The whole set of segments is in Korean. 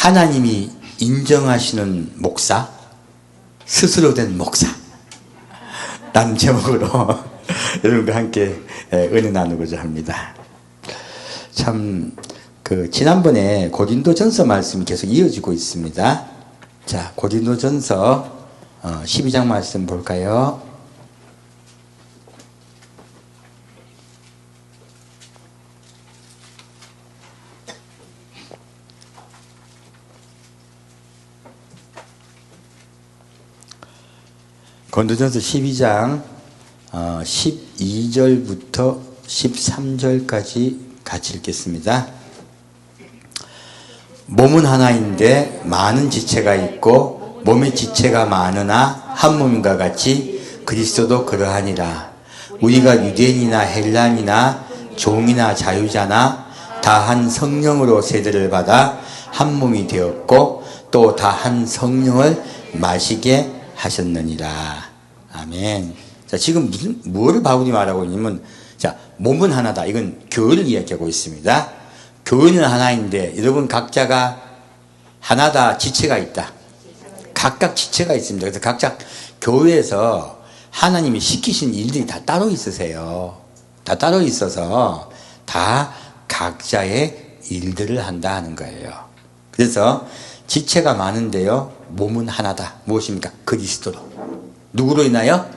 하나님이 인정하시는 목사, 스스로 된 목사 라는 제목으로 여러분과 함께 은혜 나누고자 합니다. 참 지난번에 고린도전서 말씀이 계속 이어지고 있습니다. 자, 고린도전서 12장 말씀 볼까요? 고린도전서 12장 12절부터 13절까지 같이 읽겠습니다. 몸은 하나인데 많은 지체가 있고 몸의 지체가 많으나 한 몸인과 같이 그리스도도 그러하니라. 우리가 유대인이나 헬란이나 종이나 자유자나 다 한 성령으로 세대를 받아 한 몸이 되었고 또 다 한 성령을 마시게 하셨느니라. 아멘. 자, 지금 뭐를 바울이 말하고 있냐면, 자, 몸은 하나다. 이건 교회를 이야기하고 있습니다. 교회는 하나인데, 여러분 각자가 하나다. 지체가 있다. 각각 지체가 있습니다. 그래서 각자 교회에서 하나님이 시키신 일들이 다 따로 있으세요. 다 따로 있어서 다 각자의 일들을 한다 하는 거예요. 그래서 지체가 많은데요, 몸은 하나다. 무엇입니까? 그리스도로. 누구로 인하여?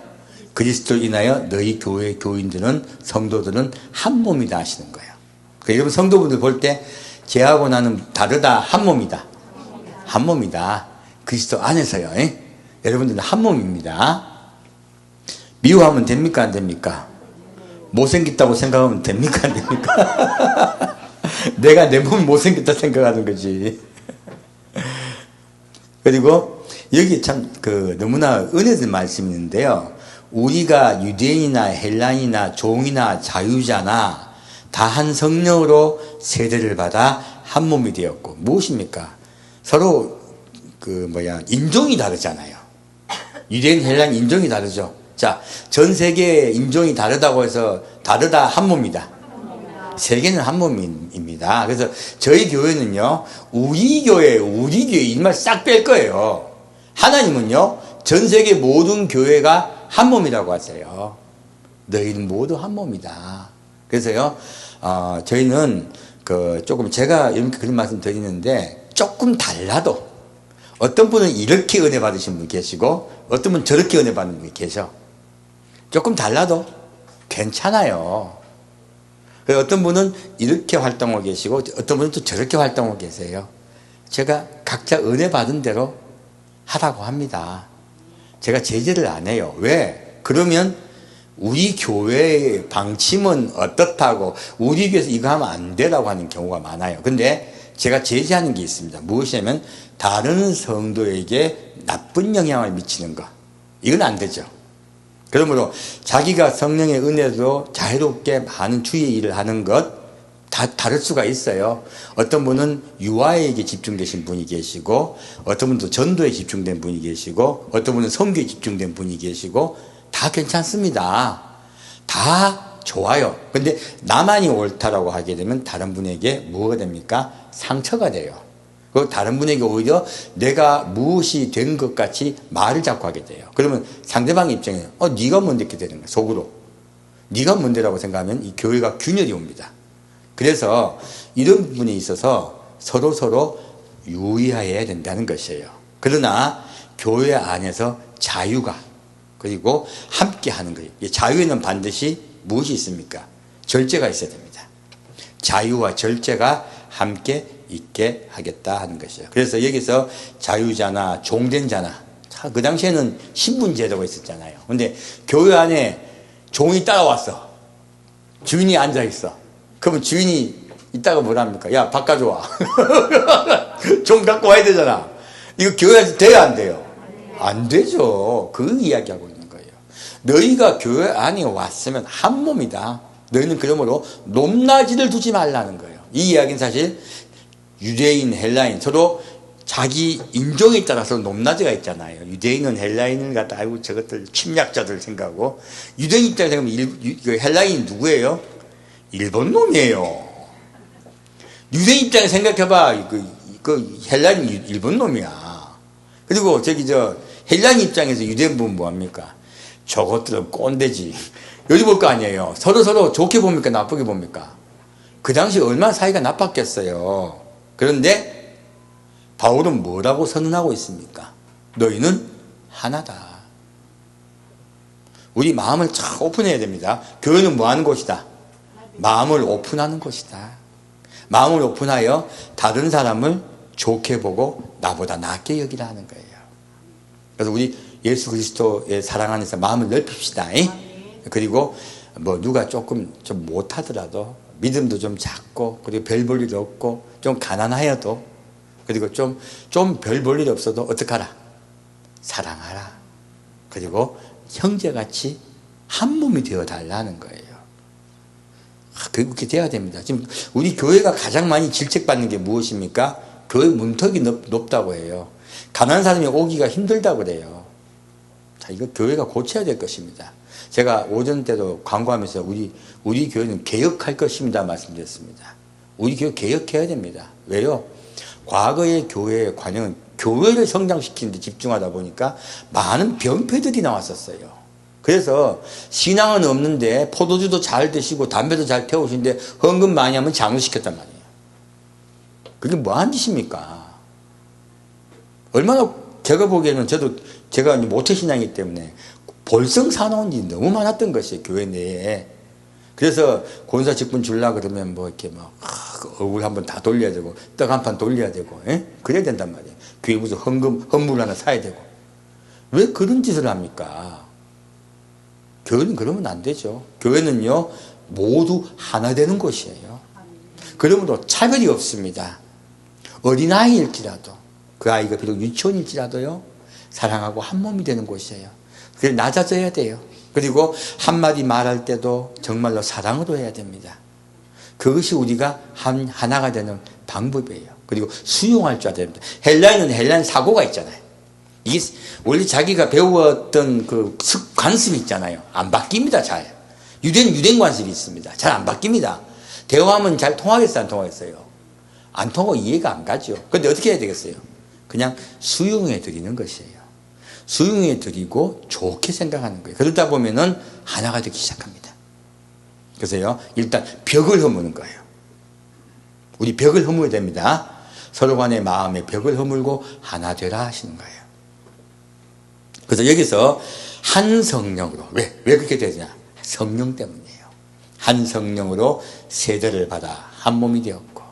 그리스도로 인하여 너희 교회 교인들은, 성도들은 한 몸이다 하시는 거예요. 그러니까 여러분 성도분들 볼 때 쟤하고 나는 다르다. 한 몸이다. 한 몸이다. 그리스도 안에서요. 여러분들은 한 몸입니다. 미워하면 됩니까? 안 됩니까? 못생겼다고 생각하면 됩니까? 안 됩니까? 내가 내 몸이 못생겼다 생각하는 거지. 그리고 여기 참 너무나 은혜된 말씀이 있는데요. 우리가 유대인이나 헬란이나 종이나 자유자나 다 한 성령으로 세대를 받아 한 몸이 되었고, 무엇입니까? 서로 인종이 다르잖아요. 유대인, 헬란 인종이 다르죠. 자, 전 세계 인종이 다르다고 해서 다르다 한 몸이다. 세계는 한 몸입니다. 그래서 저희 교회는요, 우리 교회 이 말 싹 뺄 거예요. 하나님은요, 전 세계 모든 교회가 한 몸이라고 하세요. 너희는 모두 한 몸이다. 그래서요, 저희는 조금 제가 이렇게 그런 말씀 드리는데, 조금 달라도, 어떤 분은 이렇게 은혜 받으신 분 계시고, 어떤 분은 저렇게 은혜 받는 분이 계셔. 조금 달라도 괜찮아요. 어떤 분은 이렇게 활동하고 계시고 어떤 분은 또 저렇게 활동하고 계세요. 제가 각자 은혜 받은 대로 하라고 합니다. 제가 제재를 안 해요. 왜? 그러면 우리 교회의 방침은 어떻다고, 우리 교회에서 이거 하면 안 되라고 하는 경우가 많아요. 근데 제가 제재하는 게 있습니다. 무엇이냐면 다른 성도에게 나쁜 영향을 미치는 거. 이건 안 되죠. 그러므로 자기가 성령의 은혜로 자유롭게 많은 주의 일을 하는 것 다 다를 수가 있어요. 어떤 분은 유아에게 집중되신 분이 계시고, 어떤 분은 전도에 집중된 분이 계시고, 어떤 분은 선교에 집중된 분이 계시고, 다 괜찮습니다. 다 좋아요. 근데 나만이 옳다라고 하게 되면 다른 분에게 뭐가 됩니까? 상처가 돼요. 그 다른 분에게 오히려 내가 무엇이 된 것 같이 말을 자꾸 하게 돼요. 그러면 상대방의 입장에 네가 뭔데 이렇게 되는 거야. 속으로. 네가 뭔데라고 생각하면 이 교회가 균열이 옵니다. 그래서 이런 부분에 있어서 서로 유의해야 된다는 것이에요. 그러나 교회 안에서 자유가, 그리고 함께 하는 거예요. 자유에는 반드시 무엇이 있습니까? 절제가 있어야 됩니다. 자유와 절제가 함께 있게 하겠다 하는 것이죠. 그래서 여기서 자유자나 종된 자나, 그 당시에는 신분 제도가 있었잖아요. 근데 교회 안에 종이 따라왔어. 주인이 앉아있어. 그러면 주인이 이따가 뭐랍니까? 야, 밥 가져와. 종 갖고 와야 되잖아. 이거 교회에서 돼요, 안 돼요? 안 되죠. 그 이야기하고 있는 거예요. 너희가 교회 안에 왔으면 한 몸이다. 너희는 그러므로 높낮이를 두지 말라는 거예요. 이 이야기는 사실 유대인, 헬라인 서로 자기 인종에 따라서 높낮이가 있잖아요. 유대인은 헬라인을 갖다 아이고 저것들 침략자들 생각하고, 유대인 입장에서 생각하면 헬라인이 누구예요? 일본 놈이에요. 유대인 입장에 생각해봐. 그 헬라인 일본 놈이야. 그리고 헬라인 입장에서 유대인 보면 뭐합니까? 저것들은 꼰대지. 여기 볼 거 아니에요. 서로 좋게 봅니까? 나쁘게 봅니까? 그 당시 얼마나 사이가 나빴겠어요. 그런데 바울은 뭐라고 선언하고 있습니까? 너희는 하나다. 우리 마음을 참 오픈해야 됩니다. 교회는 뭐 하는 곳이다? 마음을 오픈하는 곳이다. 마음을 오픈하여 다른 사람을 좋게 보고 나보다 낫게 여기라 하는 거예요. 그래서 우리 예수 그리스도의 사랑 안에서 마음을 넓힙시다. 그리고 뭐 누가 조금 좀 못하더라도 믿음도 좀 작고, 그리고 별 볼 일 없고, 좀 가난하여도, 그리고 좀 별 볼 일 없어도 어떡하라? 사랑하라. 그리고 형제같이 한 몸이 되어 달라는 거예요. 그렇게 돼야 됩니다. 지금 우리 교회가 가장 많이 질책받는 게 무엇입니까? 교회 문턱이 높다고 해요. 가난한 사람이 오기가 힘들다고 그래요. 자, 이거 교회가 고쳐야 될 것입니다. 제가 오전 때도 광고하면서 우리 교회는 개혁할 것입니다 말씀드렸습니다. 우리 교회 개혁해야 됩니다. 왜요? 과거의 교회의 관행은 교회를 성장시키는 데 집중하다 보니까 많은 병폐들이 나왔었어요. 그래서 신앙은 없는데 포도주도 잘 드시고 담배도 잘 태우시는데 헌금 많이 하면 장수시켰단 말이에요. 그게 뭐한 짓입니까? 얼마나, 제가 보기에는 제가 모태신앙이기 때문에 볼성 사나운 일이 너무 많았던 것이에요, 교회 내에. 그래서 권사 직분 주려고 그러면 뭐 이렇게 막 얼굴 한번 다 돌려야 되고 떡 한 판 돌려야 되고 그래야 된단 말이에요. 교회 무슨 헌물 하나 사야 되고. 왜 그런 짓을 합니까? 교회는 그러면 안 되죠. 교회는요 모두 하나 되는 곳이에요. 그러므로 차별이 없습니다. 어린아이일지라도, 그 아이가 비록 유치원일지라도요 사랑하고 한 몸이 되는 곳이에요. 그래서 낮아져야 돼요. 그리고 한마디 말할 때도 정말로 사랑으로 해야 됩니다. 그것이 우리가 하나가 되는 방법이에요. 그리고 수용할 줄 알아야 됩니다. 헬라인은 헬라인 사고가 있잖아요. 이게 원래 자기가 배웠던 그 관습이 있잖아요. 안 바뀝니다, 잘. 유대인 관습이 있습니다. 잘 안 바뀝니다. 대화하면 잘 통하겠어요, 안 통하겠어요? 안 통하고 이해가 안 가죠. 근데 어떻게 해야 되겠어요? 그냥 수용해 드리는 것이에요. 수용해 드리고 좋게 생각하는 거예요. 그러다 보면은 하나가 되기 시작합니다. 그래서요, 일단 벽을 허무는 거예요. 우리 벽을 허물어야 됩니다. 서로 간의 마음에 벽을 허물고 하나 되라 하시는 거예요. 그래서 여기서 한 성령으로, 왜 그렇게 되냐? 성령 때문이에요. 한 성령으로 세대를 받아 한 몸이 되었고,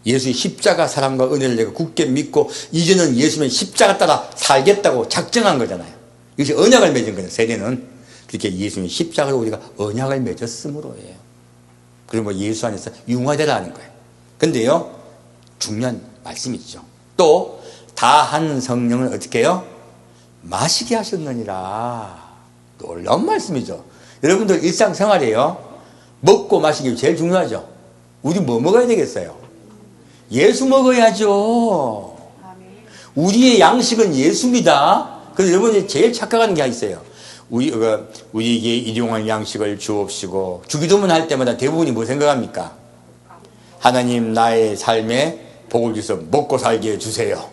예수의 십자가 사랑과 은혜를 내가 굳게 믿고 이제는 예수는 십자가 따라 살겠다고 작정한 거잖아요. 이것이 언약을 맺은 거예요. 세대는 그렇게 예수님 십자가로 우리가 언약을 맺었으므로예요. 그리고 예수 안에서 융화되라는 거예요. 근데요 중요한 말씀이 있죠. 또 다 한 성령을 어떻게 해요? 마시게 하셨느니라. 놀라운 말씀이죠. 여러분들 일상생활이에요. 먹고 마시기 제일 중요하죠. 우리 뭐 먹어야 되겠어요? 예수 먹어야죠. 우리의 양식은 예수입니다. 그래서 여러분이 제일 착각하는 게 있어요. 우리에게 일용할 양식을 주옵시고, 주기도문 할 때마다 대부분이 뭐 생각합니까? 하나님 나의 삶에 복을 주셔서 먹고 살게 해주세요.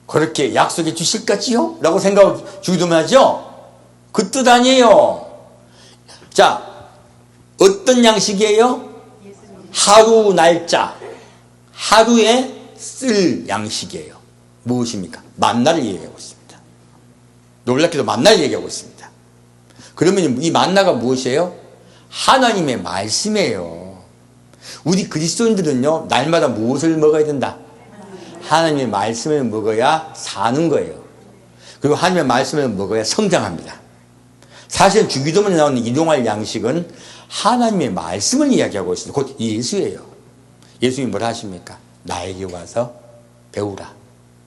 그렇게 약속해 주실 것이요? 라고 생각하고 주기도문 하죠? 그 뜻 아니에요. 자, 어떤 양식이에요? 하루 날짜, 하루에 쓸 양식이에요. 무엇입니까? 만나를 얘기하고 있습니다. 놀랍게도 만나를 얘기하고 있습니다. 그러면 이 만나가 무엇이에요? 하나님의 말씀이에요. 우리 그리스도인들은요, 날마다 무엇을 먹어야 된다? 하나님의 말씀을 먹어야 사는 거예요. 그리고 하나님의 말씀을 먹어야 성장합니다. 사실 주기도문에 나오는 일용할 양식은 하나님의 말씀을 이야기하고 있습니다. 곧 예수예요. 예수님이 뭐라 하십니까? 나에게 와서 배우라.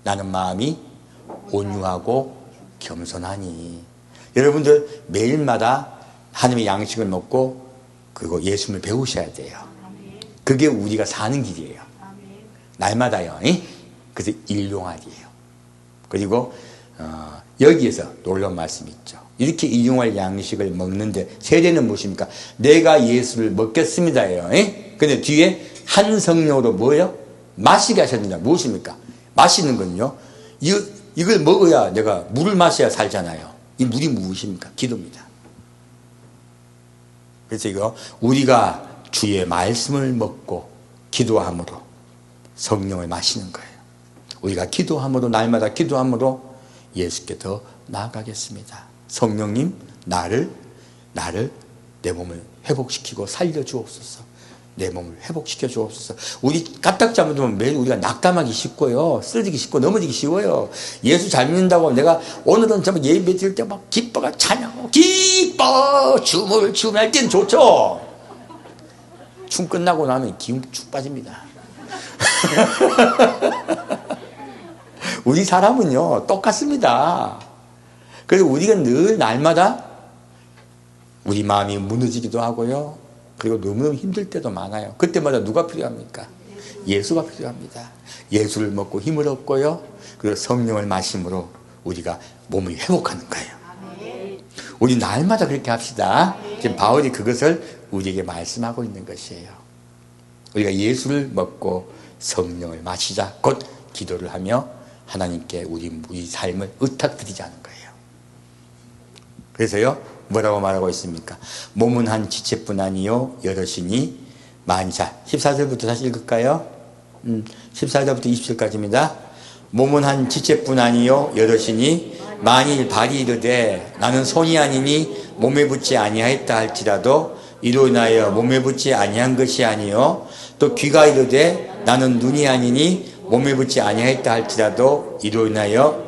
나는 마음이 온유하고 겸손하니. 여러분들 매일마다 하나님의 양식을 먹고 그리고 예수님을 배우셔야 돼요. 그게 우리가 사는 길이에요. 날마다요. 그래서 일용할이에요. 그리고 여기에서 놀라운 말씀이 있죠. 이렇게 일용할 양식을 먹는데 세대는 무엇입니까? 내가 예수를 먹겠습니다예요. 근데 뒤에 한 성령으로 뭐예요? 마시게 하셨느냐. 무엇입니까? 마시는 건요. 이걸 먹어야 내가 물을 마셔야 살잖아요. 이 물이 무엇입니까? 기도입니다. 그래서 이거 우리가 주의 말씀을 먹고 기도함으로 성령을 마시는 거예요. 우리가 기도함으로 날마다 기도함으로 예수께 더 나아가겠습니다. 성령님 나를 내 몸을 회복시키고 살려주옵소서. 내 몸을 회복시켜 주옵소서. 우리 까딱 잘못하면 매일 우리가 낙담하기 쉽고요. 쓰러지기 쉽고 넘어지기 쉬워요. 예수 잘 믿는다고 내가 오늘은 정말 예배 드릴 때 막 기뻐가 찬양하고 기뻐 춤을 추면 할 때는 좋죠. 춤 끝나고 나면 기운 축 빠집니다. 우리 사람은요 똑같습니다. 그래서 우리가 늘 날마다 우리 마음이 무너지기도 하고요. 그리고 너무너무 힘들 때도 많아요. 그때마다 누가 필요합니까? 예수가 필요합니다. 예수를 먹고 힘을 얻고요. 그리고 성령을 마심으로 우리가 몸을 회복하는 거예요. 우리 날마다 그렇게 합시다. 지금 바울이 그것을 우리에게 말씀하고 있는 것이에요. 우리가 예수를 먹고 성령을 마시자. 곧 기도를 하며 하나님께 우리 삶을 의탁드리자는 거예요. 그래서요 뭐라고 말하고 있습니까? 몸은 한 지체뿐 아니요 여럿이니 만사. 14절부터 다시 읽을까요? 14절부터 20절까지입니다. 몸은 한 지체뿐 아니요 여럿이니 만일 발이 이르되 나는 손이 아니니 몸에 붙지 아니하였다 할지라도 이로 인하여 몸에 붙지 아니한 것이 아니요 또 귀가 이르되 나는 눈이 아니니 몸에 붙지 아니하였다 할지라도 이로 인하여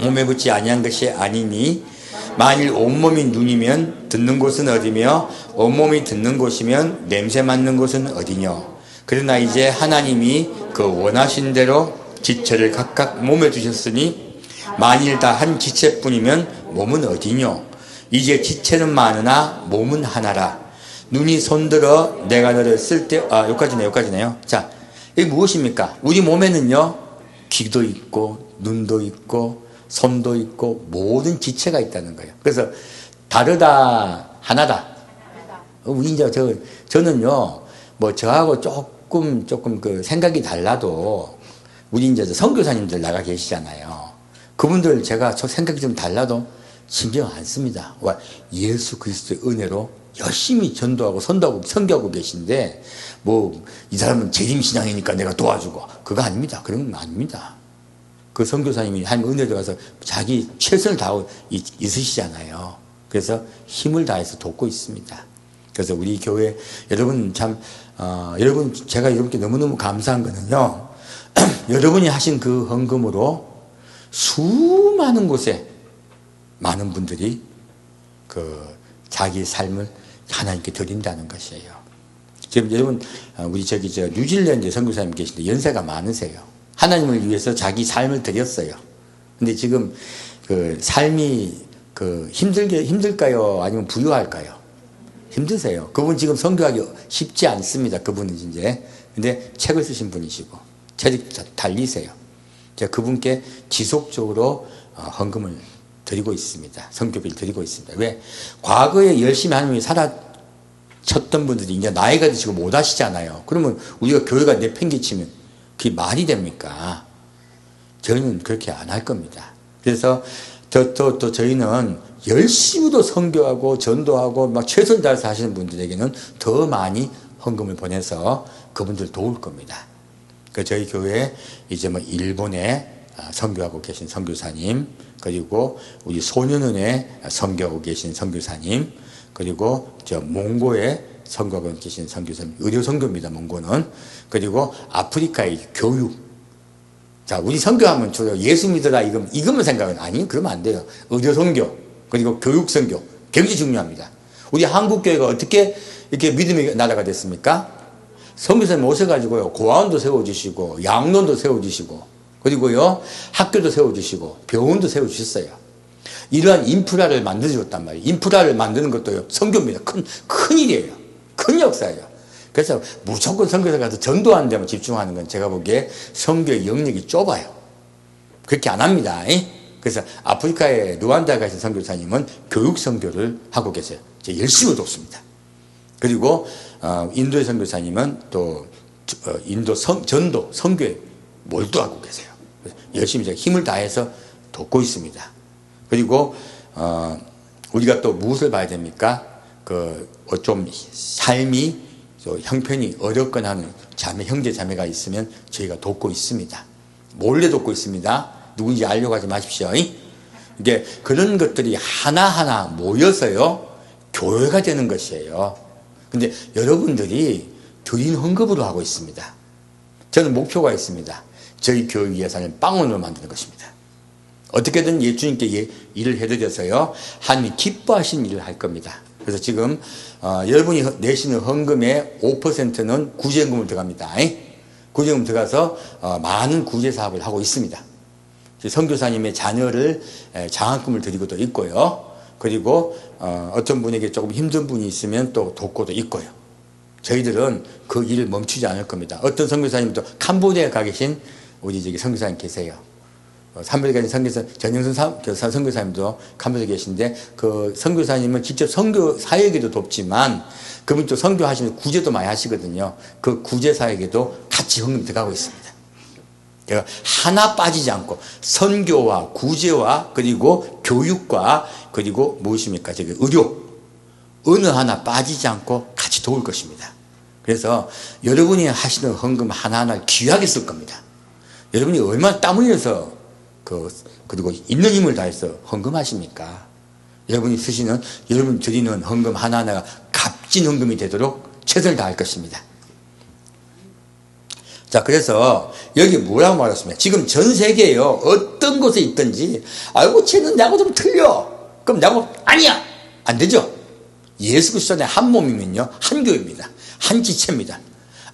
몸에 붙지 아니한 것이 아니니 만일 온몸이 눈이면 듣는 곳은 어디며 온몸이 듣는 곳이면 냄새 맡는 곳은 어디뇨. 그러나 이제 하나님이 그 원하신 대로 지체를 각각 몸에 두셨으니 만일 다 한 지체뿐이면 몸은 어디뇨. 이제 지체는 많으나 몸은 하나라. 눈이 손들어 내가 너를 쓸 때 여기까지네요. 자, 이게 무엇입니까? 우리 몸에는요 귀도 있고 눈도 있고 손도 있고 모든 지체가 있다는 거예요. 그래서 다르다 하나다. 우리 이제 저는요 뭐 저하고 조금 그 생각이 달라도 우리 이제 선교사님들 나가 계시잖아요. 그분들 제가 저 생각이 좀 달라도 신경 안 씁니다. 예수 그리스도의 은혜로 열심히 전도하고 선교하고 계신데 뭐 이 사람은 재림신앙이니까 내가 도와주고 그거 아닙니다. 그런 건 아닙니다. 그 선교사님이 하나님 은혜 들어가서 자기 최선을 다하고 있으시잖아요. 그래서 힘을 다해서 돕고 있습니다. 그래서 우리 교회 여러분 여러분 제가 여러분께 너무너무 감사한 거는요. 여러분이 하신 그 헌금으로 수많은 곳에 많은 분들이 그 자기 삶을 하나님께 드린다는 것이에요. 지금 여러분 우리 뉴질랜드 선교사님 계신데 연세가 많으세요. 하나님을 위해서 자기 삶을 드렸어요. 근데 지금 그 삶이 그 힘들까요? 아니면 부유할까요? 힘드세요. 그분 지금 선교하기 쉽지 않습니다. 그분은 이제. 근데 책을 쓰신 분이시고 재직 달리세요. 제가 그분께 지속적으로 헌금을 드리고 있습니다. 선교비를 드리고 있습니다. 왜? 과거에 열심히 하나님이 살아쳤던 분들이 이제 나이가 드시고 못 하시잖아요. 그러면 우리가 교회가 내팽개치면 그게 말이 됩니까? 저희는 그렇게 안 할 겁니다. 그래서 또 저희는 열심히도 선교하고 전도하고 막 최선을 다해서 하시는 분들에게는 더 많이 헌금을 보내서 그분들 도울 겁니다. 그 저희 교회에 이제 뭐 일본에 선교하고 계신 선교사님, 그리고 우리 소년원에 선교하고 계신 선교사님, 그리고 저 몽고에 선교하고 계신 선교사님, 의료 선교입니다. 몽고는. 그리고 아프리카의 교육. 자, 우리 선교하면 주로 예수 믿어라 이것만 생각은 아니 그러면 안 돼요. 의료 선교 그리고 교육 선교 굉장히 중요합니다. 우리 한국 교회가 어떻게 이렇게 믿음의 나라가 됐습니까? 선교사님 오셔가지고요 고아원도 세워주시고 양론도 세워주시고 그리고요 학교도 세워주시고 병원도 세워주셨어요. 이러한 인프라를 만들어줬단 말이에요. 인프라를 만드는 것도 선교입니다. 큰 일이에요. 큰 역사예요. 그래서 무조건 선교사 가서 전도하는 데만 집중하는 건 제가 보기에 선교의 영역이 좁아요. 그렇게 안 합니다. 그래서 아프리카에 루안다에 가신 선교사님은 교육 선교를 하고 계세요. 제가 열심히 돕습니다. 그리고 인도의 선교사님은 또 인도 전도, 선교에 몰두하고 계세요. 열심히 제가 힘을 다해서 돕고 있습니다. 그리고 우리가 또 무엇을 봐야 됩니까? 좀 삶이 형편이 어렵거나 하는 형제 자매가 있으면 저희가 돕고 있습니다. 몰래 돕고 있습니다. 누군지 알려고 하지 마십시오. 이게 그런 것들이 하나하나 모여서요 교회가 되는 것이에요. 근데 여러분들이 드린 헌금으로 하고 있습니다. 저는 목표가 있습니다. 저희 교회 예산을 빵원으로 만드는 것입니다. 어떻게든 예수님께 일을 해드려서요 하나님이 기뻐하시는 일을 할 겁니다. 그래서 지금 여러분이 내시는 헌금의 5%는 구제금으로 들어갑니다. 구제금 들어가서 많은 구제 사업을 하고 있습니다. 선교사님의 자녀를 장학금을 드리고도 있고요. 그리고 어떤 분에게 조금 힘든 분이 있으면 또 돕고도 있고요. 저희들은 그 일을 멈추지 않을 겁니다. 어떤 선교사님도 캄보디아에 가 계신 우리 선교사님 계세요. 300여 가지 선교사, 전영선 선교사님도 캄보디아에 계신데 그 선교사님은 직접 선교 사역에도 돕지만 그분 또 선교하시면 구제도 많이 하시거든요. 그 구제 사역에도 같이 헌금이 들어가고 있습니다. 제가 하나 빠지지 않고 선교와 구제와 그리고 교육과 그리고 무엇입니까? 의료 어느 하나 빠지지 않고 같이 도울 것입니다. 그래서 여러분이 하시는 헌금 하나하나 귀하게 쓸 겁니다. 여러분이 얼마나 땀 흘려서 그리고 있는 힘을 다해서 헌금하십니까? 여러분 드리는 헌금 하나하나가 값진 헌금이 되도록 최선을 다할 것입니다. 자, 그래서 여기 뭐라고 말했습니까? 지금 전 세계에요. 어떤 곳에 있든지, 아이고, 쟤는 나하고 좀 틀려. 그럼 나하고, 아니야! 안 되죠? 예수 그리스도 안에 한 몸이면요. 한 교회입니다. 한 지체입니다.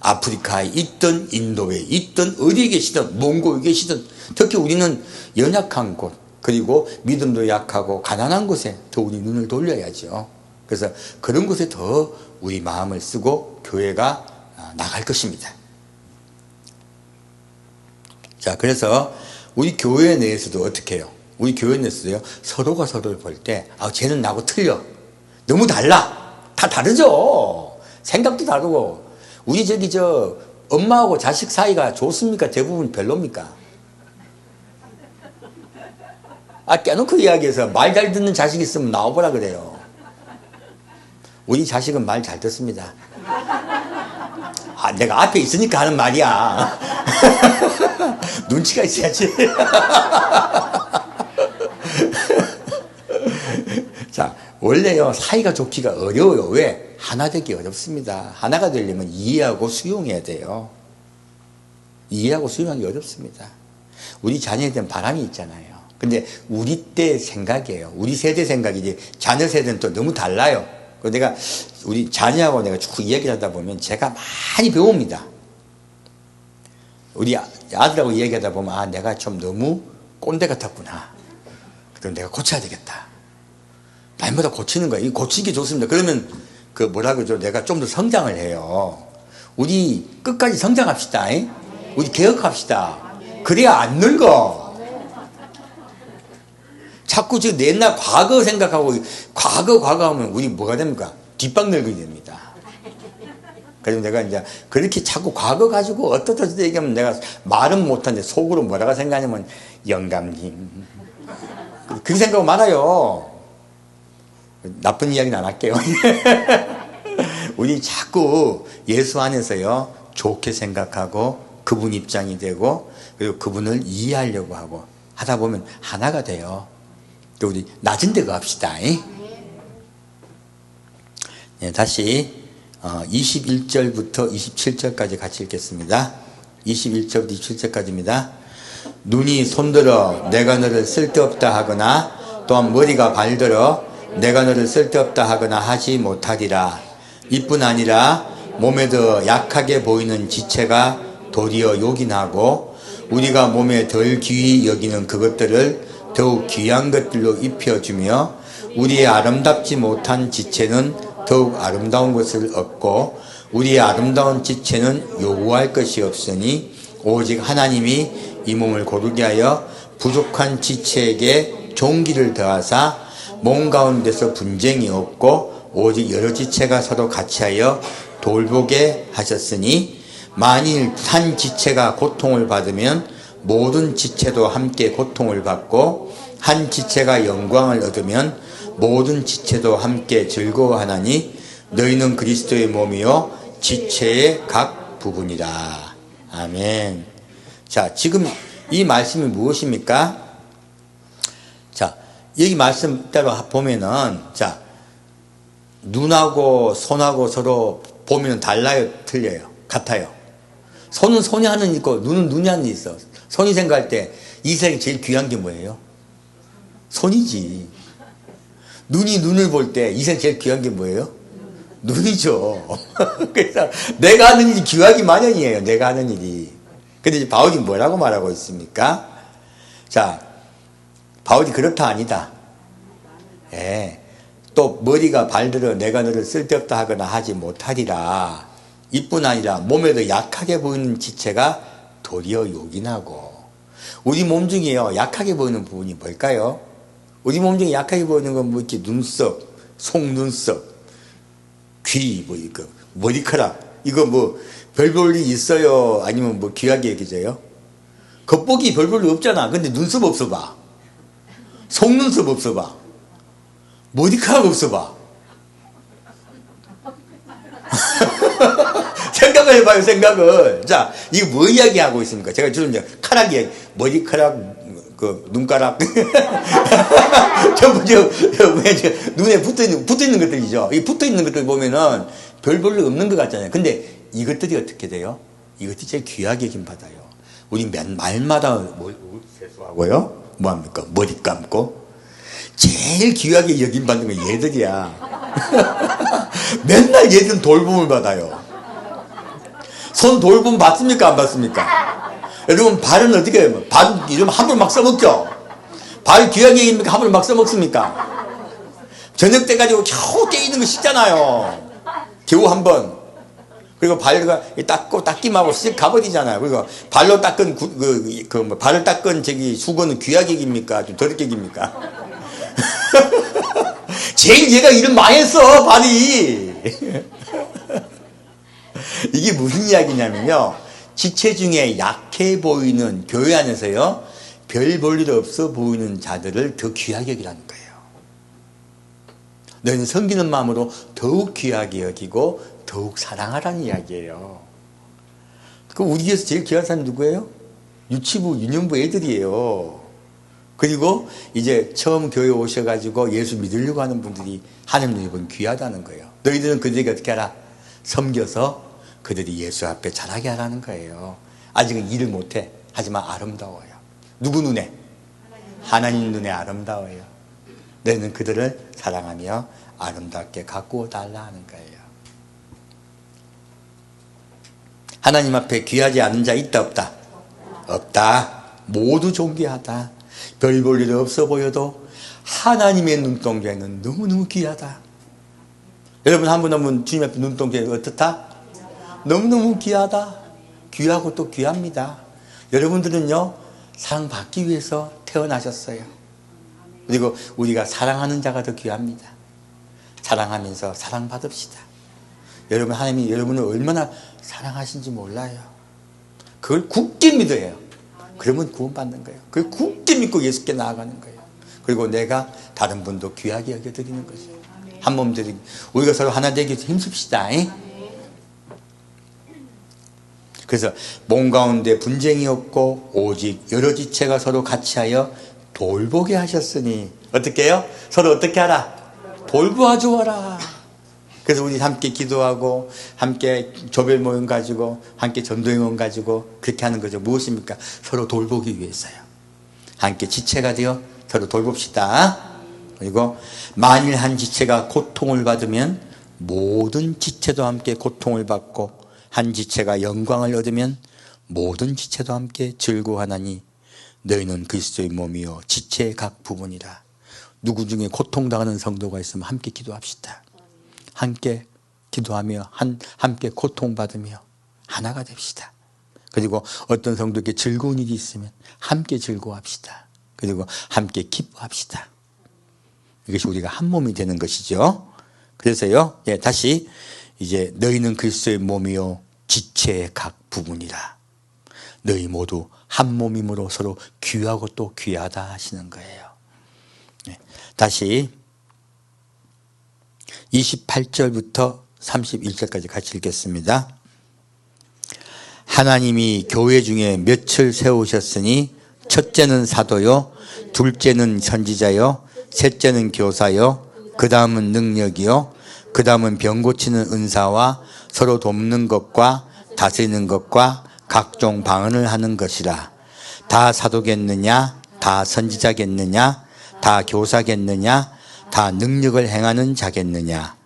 아프리카에 있든, 인도에 있든, 어디에 계시든, 몽고에 계시든, 특히 우리는 연약한 곳, 그리고 믿음도 약하고, 가난한 곳에 더 우리 눈을 돌려야죠. 그래서 그런 곳에 더 우리 마음을 쓰고, 교회가 나갈 것입니다. 자, 그래서 우리 교회 내에서도 어떻게 해요? 우리 교회 내에서도요, 서로가 서로를 볼 때, 쟤는 나하고 틀려. 너무 달라. 다 다르죠. 생각도 다르고. 우리 엄마하고 자식 사이가 좋습니까? 대부분 별로입니까? 깨놓고 이야기해서 말 잘 듣는 자식 있으면 나와보라 그래요. 우리 자식은 말 잘 듣습니다. 내가 앞에 있으니까 하는 말이야. 눈치가 있어야지. 자, 원래요, 사이가 좋기가 어려워요. 왜? 하나 되기 어렵습니다. 하나가 되려면 이해하고 수용해야 돼요. 이해하고 수용하기 어렵습니다. 우리 자녀에 대한 바람이 있잖아요. 근데 우리 때 생각이에요. 우리 세대 생각이지. 자녀 세대는 또 너무 달라요. 내가 우리 자녀하고 내가 쭉 이야기를 하다 보면 제가 많이 배웁니다. 우리 아들하고 이야기하다 보면 내가 좀 너무 꼰대 같았구나. 그럼 내가 고쳐야 되겠다. 날마다 고치는 거예요. 고치기 좋습니다. 그러면 내가 좀 더 성장을 해요. 우리 끝까지 성장합시다. 우리 개혁합시다. 그래야 안 늙어. 자꾸 지금 옛날 과거 생각하고 과거 하면 우리 뭐가 됩니까? 뒷방 늙어야 됩니다. 그래서 내가 이제 그렇게 자꾸 과거 가지고 어떻다 얘기하면 내가 말은 못하는데 속으로 뭐라고 생각하냐면 영감님 그렇게 생각하고 말아요. 나쁜 이야기는 안 할게요. 우리 자꾸 예수 안에서요 좋게 생각하고 그분 입장이 되고 그리고 그분을 이해하려고 하고 하다 보면 하나가 돼요. 우리 낮은 데 갑시다. 네, 다시 21절부터 27절까지 같이 읽겠습니다. 21절부터 27절까지입니다. 눈이 손들어 내가 너를 쓸데없다 하거나 또한 머리가 발들어 내가 너를 쓸데없다 하거나 하지 못하리라. 이뿐 아니라 몸에 더 약하게 보이는 지체가 도리어 요긴하고 우리가 몸에 덜 귀히 여기는 그것들을 더욱 귀한 것들로 입혀주며 우리의 아름답지 못한 지체는 더욱 아름다운 것을 얻고 우리의 아름다운 지체는 요구할 것이 없으니 오직 하나님이 이 몸을 고르게 하여 부족한 지체에게 종기를 더하사 몸 가운데서 분쟁이 없고 오직 여러 지체가 서로 같이하여 돌보게 하셨으니 만일 한 지체가 고통을 받으면 모든 지체도 함께 고통을 받고 한 지체가 영광을 얻으면 모든 지체도 함께 즐거워하나니 너희는 그리스도의 몸이요 지체의 각 부분이라. 아멘. 자, 지금 이 말씀이 무엇입니까? 자, 여기 말씀 따로 보면은, 자, 눈하고 손하고 서로 보면 달라요, 틀려요, 같아요? 손은 손이 하는 있고 눈은 눈이 하는 있어. 손이 생각할 때 이 세상에 제일 귀한 게 뭐예요? 손이지. 눈이 눈을 볼 때 이 세상에 제일 귀한 게 뭐예요? 눈이죠. 그래서 내가 하는 일이 귀하기 마련이에요. 내가 하는 일이. 근데 이제 바울이 뭐라고 말하고 있습니까? 자, 바울이 그렇다 아니다. 예. 또 머리가 발들어 내가 너를 쓸데없다 하거나 하지 못하리라. 이뿐 아니라 몸에도 약하게 보이는 지체가 도리어 요긴하고. 우리 몸 중에요, 약하게 보이는 부분이 뭘까요? 우리 몸 중에 약하게 보이는 건 뭐 이렇게 눈썹, 속눈썹, 귀, 뭐 이거, 머리카락, 이거 뭐 별 볼 일 있어요? 아니면 뭐 귀하게 여겨져요? 겉보기 별 볼 일 없잖아. 근데 눈썹 없어봐. 속눈썹 없어봐. 머리카락 없어봐. 생각을 해봐요, 생각을. 자, 이거 뭐 이야기하고 있습니까? 제가 주로 이제 카락 이야기, 머리카락, 눈가락. 전부 눈에 붙어 있는 것들이죠. 이 붙어 있는 것들 보면은 별 볼일 없는 것 같잖아요. 근데 이것들이 어떻게 돼요? 이것들이 제일 귀하게 여김 받아요. 우리 말마다 뭐 세수하고요? 뭐합니까? 머리 감고. 제일 귀하게 여김 받는 건 얘들이야. 맨날 얘들은 돌봄을 받아요. 손 돌봄 받습니까? 안 받습니까? 여러분, 발은 어떻게 해요? 발, 이러면 함부로 막 써먹죠? 발 귀하게 여깁니까? 함부로 막 써먹습니까? 저녁 때 가지고 겨우 깨있는 거 씻잖아요. 겨우 한 번. 그리고 발가 닦고 닦기만 쓱 가버리잖아요. 그리고 발로 닦은 발을 닦은 수건은 귀하게 여깁니까? 좀 더럽게 여깁니까? 제일 얘가 일은 망했어, 발이. 이게 무슨 이야기냐면요, 지체 중에 약해 보이는, 교회 안에서요, 별 볼 일 없어 보이는 자들을 더 귀하게 여기라는 거예요. 너희는 섬기는 마음으로 더욱 귀하게 여기고 더욱 사랑하라는 이야기예요. 그럼 우리 교회에서 제일 귀한 사람이 누구예요? 유치부, 유년부 애들이에요. 그리고 이제 처음 교회 오셔가지고 예수 믿으려고 하는 분들이 하나님 여러분 귀하다는 거예요. 너희들은 그들에게 어떻게 하라? 섬겨서 그들이 예수 앞에 자라게 하라는 거예요. 아직은 일을 못해. 하지만 아름다워요. 누구 눈에? 하나님 눈에 아름다워요. 너희는 그들을 사랑하며 아름답게 가꾸어 달라 하는 거예요. 하나님 앞에 귀하지 않은 자 있다 없다? 없다. 모두 존귀하다. 별 볼 일 없어 보여도 하나님의 눈동자에는 너무너무 귀하다. 여러분 한번 주님 앞에 눈동자에 어떻다? 너무너무 귀하다. 귀하고 또 귀합니다. 여러분들은요, 사랑받기 위해서 태어나셨어요. 그리고 우리가 사랑하는 자가 더 귀합니다. 사랑하면서 사랑받읍시다. 여러분, 하나님이 여러분을 얼마나 사랑하신지 몰라요. 그걸 굳게 믿어요. 그러면 구원받는 거예요. 그걸 굳게 믿고 예수께 나아가는 거예요. 그리고 내가 다른 분도 귀하게 여겨드리는 거죠. 한 몸 되기. 우리가 서로 하나 되기 위해서 힘씁시다. 그래서 몸 가운데 분쟁이 없고 오직 여러 지체가 서로 같이하여 돌보게 하셨으니 어떻게 해요? 서로 어떻게 하라? 돌보아 주어라. 그래서 우리 함께 기도하고 함께 조별 모임 가지고 함께 전도회 모임 가지고 그렇게 하는 거죠. 무엇입니까? 서로 돌보기 위해서요. 함께 지체가 되어 서로 돌봅시다. 그리고 만일 한 지체가 고통을 받으면 모든 지체도 함께 고통을 받고 한 지체가 영광을 얻으면 모든 지체도 함께 즐거워하나니 너희는 그리스도의 몸이요 지체의 각 부분이라. 누구 중에 고통당하는 성도가 있으면 함께 기도합시다. 함께 기도하며 함께 고통받으며 하나가 됩시다. 그리고 어떤 성도에게 즐거운 일이 있으면 함께 즐거워합시다. 그리고 함께 기뻐합시다. 이것이 우리가 한 몸이 되는 것이죠. 그래서요, 다시 이제 너희는 그리스도의 몸이요 지체 육체의 각 부분이라. 너희 모두 한 몸이므로 서로 귀하고 또 귀하다 하시는 거예요. 다시 28절부터 31절까지 같이 읽겠습니다. 하나님이 교회 중에 몇을 세우셨으니 첫째는 사도요, 둘째는 선지자요, 셋째는 교사요, 그 다음은 능력이요, 그 다음은 병 고치는 은사와 서로 돕는 것과 다스리는 것과 각종 방언을 하는 것이라. 다 사도겠느냐, 다 선지자겠느냐, 다 교사겠느냐, 다 능력을 행하는 자겠느냐,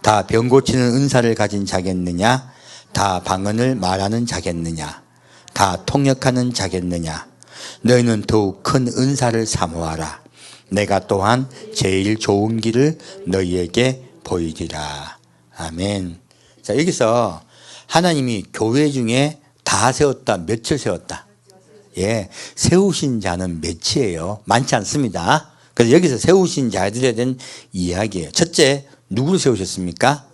다 병 고치는 은사를 가진 자겠느냐, 다 방언을 말하는 자겠느냐, 다 통역하는 자겠느냐. 너희는 더욱 큰 은사를 사모하라. 내가 또한 제일 좋은 길을 너희에게 보이리라. 아멘. 자, 여기서 하나님이 교회 중에 다 세웠다. 몇을 세웠다? 예, 세우신 자는 몇이에요? 많지 않습니다. 그래서 여기서 세우신 자들에 대한 이야기예요. 첫째, 누구를 세우셨습니까?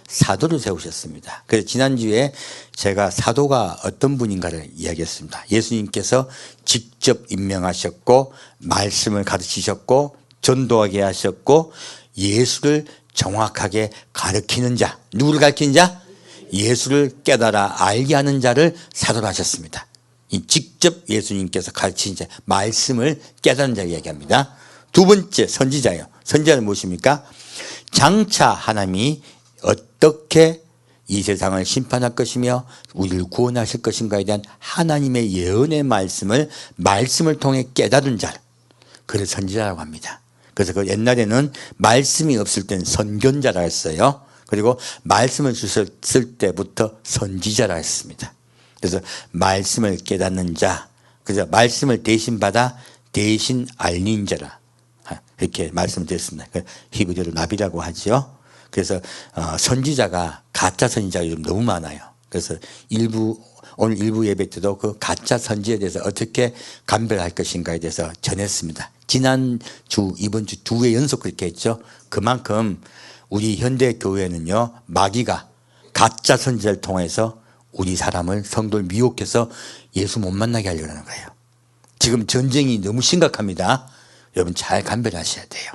사도를 세우셨습니다. 그래서 지난주에 제가 사도가 어떤 분인가를 이야기했습니다. 예수님께서 직접 임명하셨고 말씀을 가르치셨고 전도하게 하셨고 예수를 정확하게 가르치는 자. 누구를 가르치는 자? 예수를 깨달아 알게 하는 자를 사도로 하셨습니다. 이 직접 예수님께서 가르치신 자, 말씀을 깨닫는 자를 이야기합니다. 두 번째, 선지자예요. 선지자는 무엇입니까? 장차 하나님이 어떻게 이 세상을 심판할 것이며 우리를 구원하실 것인가에 대한 하나님의 예언의 말씀을 통해 깨달은 자, 그를 선지자라고 합니다. 그래서 그 옛날에는 말씀이 없을 땐 선견자라 했어요. 그리고 말씀을 주셨을 때부터 선지자라 했습니다. 그래서 말씀을 깨닫는 자, 그래서 말씀을 대신 받아 대신 알린 자라, 이렇게 말씀드렸습니다. 히브리어로 나비라고 하죠. 그래서 선지자가 가짜 선지자가 요즘 너무 많아요. 그래서 오늘 일부 예배 때도 그 가짜 선지에 대해서 어떻게 감별할 것인가에 대해서 전했습니다. 지난주, 이번 주 2회 연속 그렇게 했죠. 그만큼 우리 현대 교회는요, 마귀가 가짜 선지자를 통해서 우리 사람을, 성도를 미혹해서 예수 못 만나게 하려고 하는 거예요. 지금 전쟁이 너무 심각합니다. 여러분 잘 감별하셔야 돼요.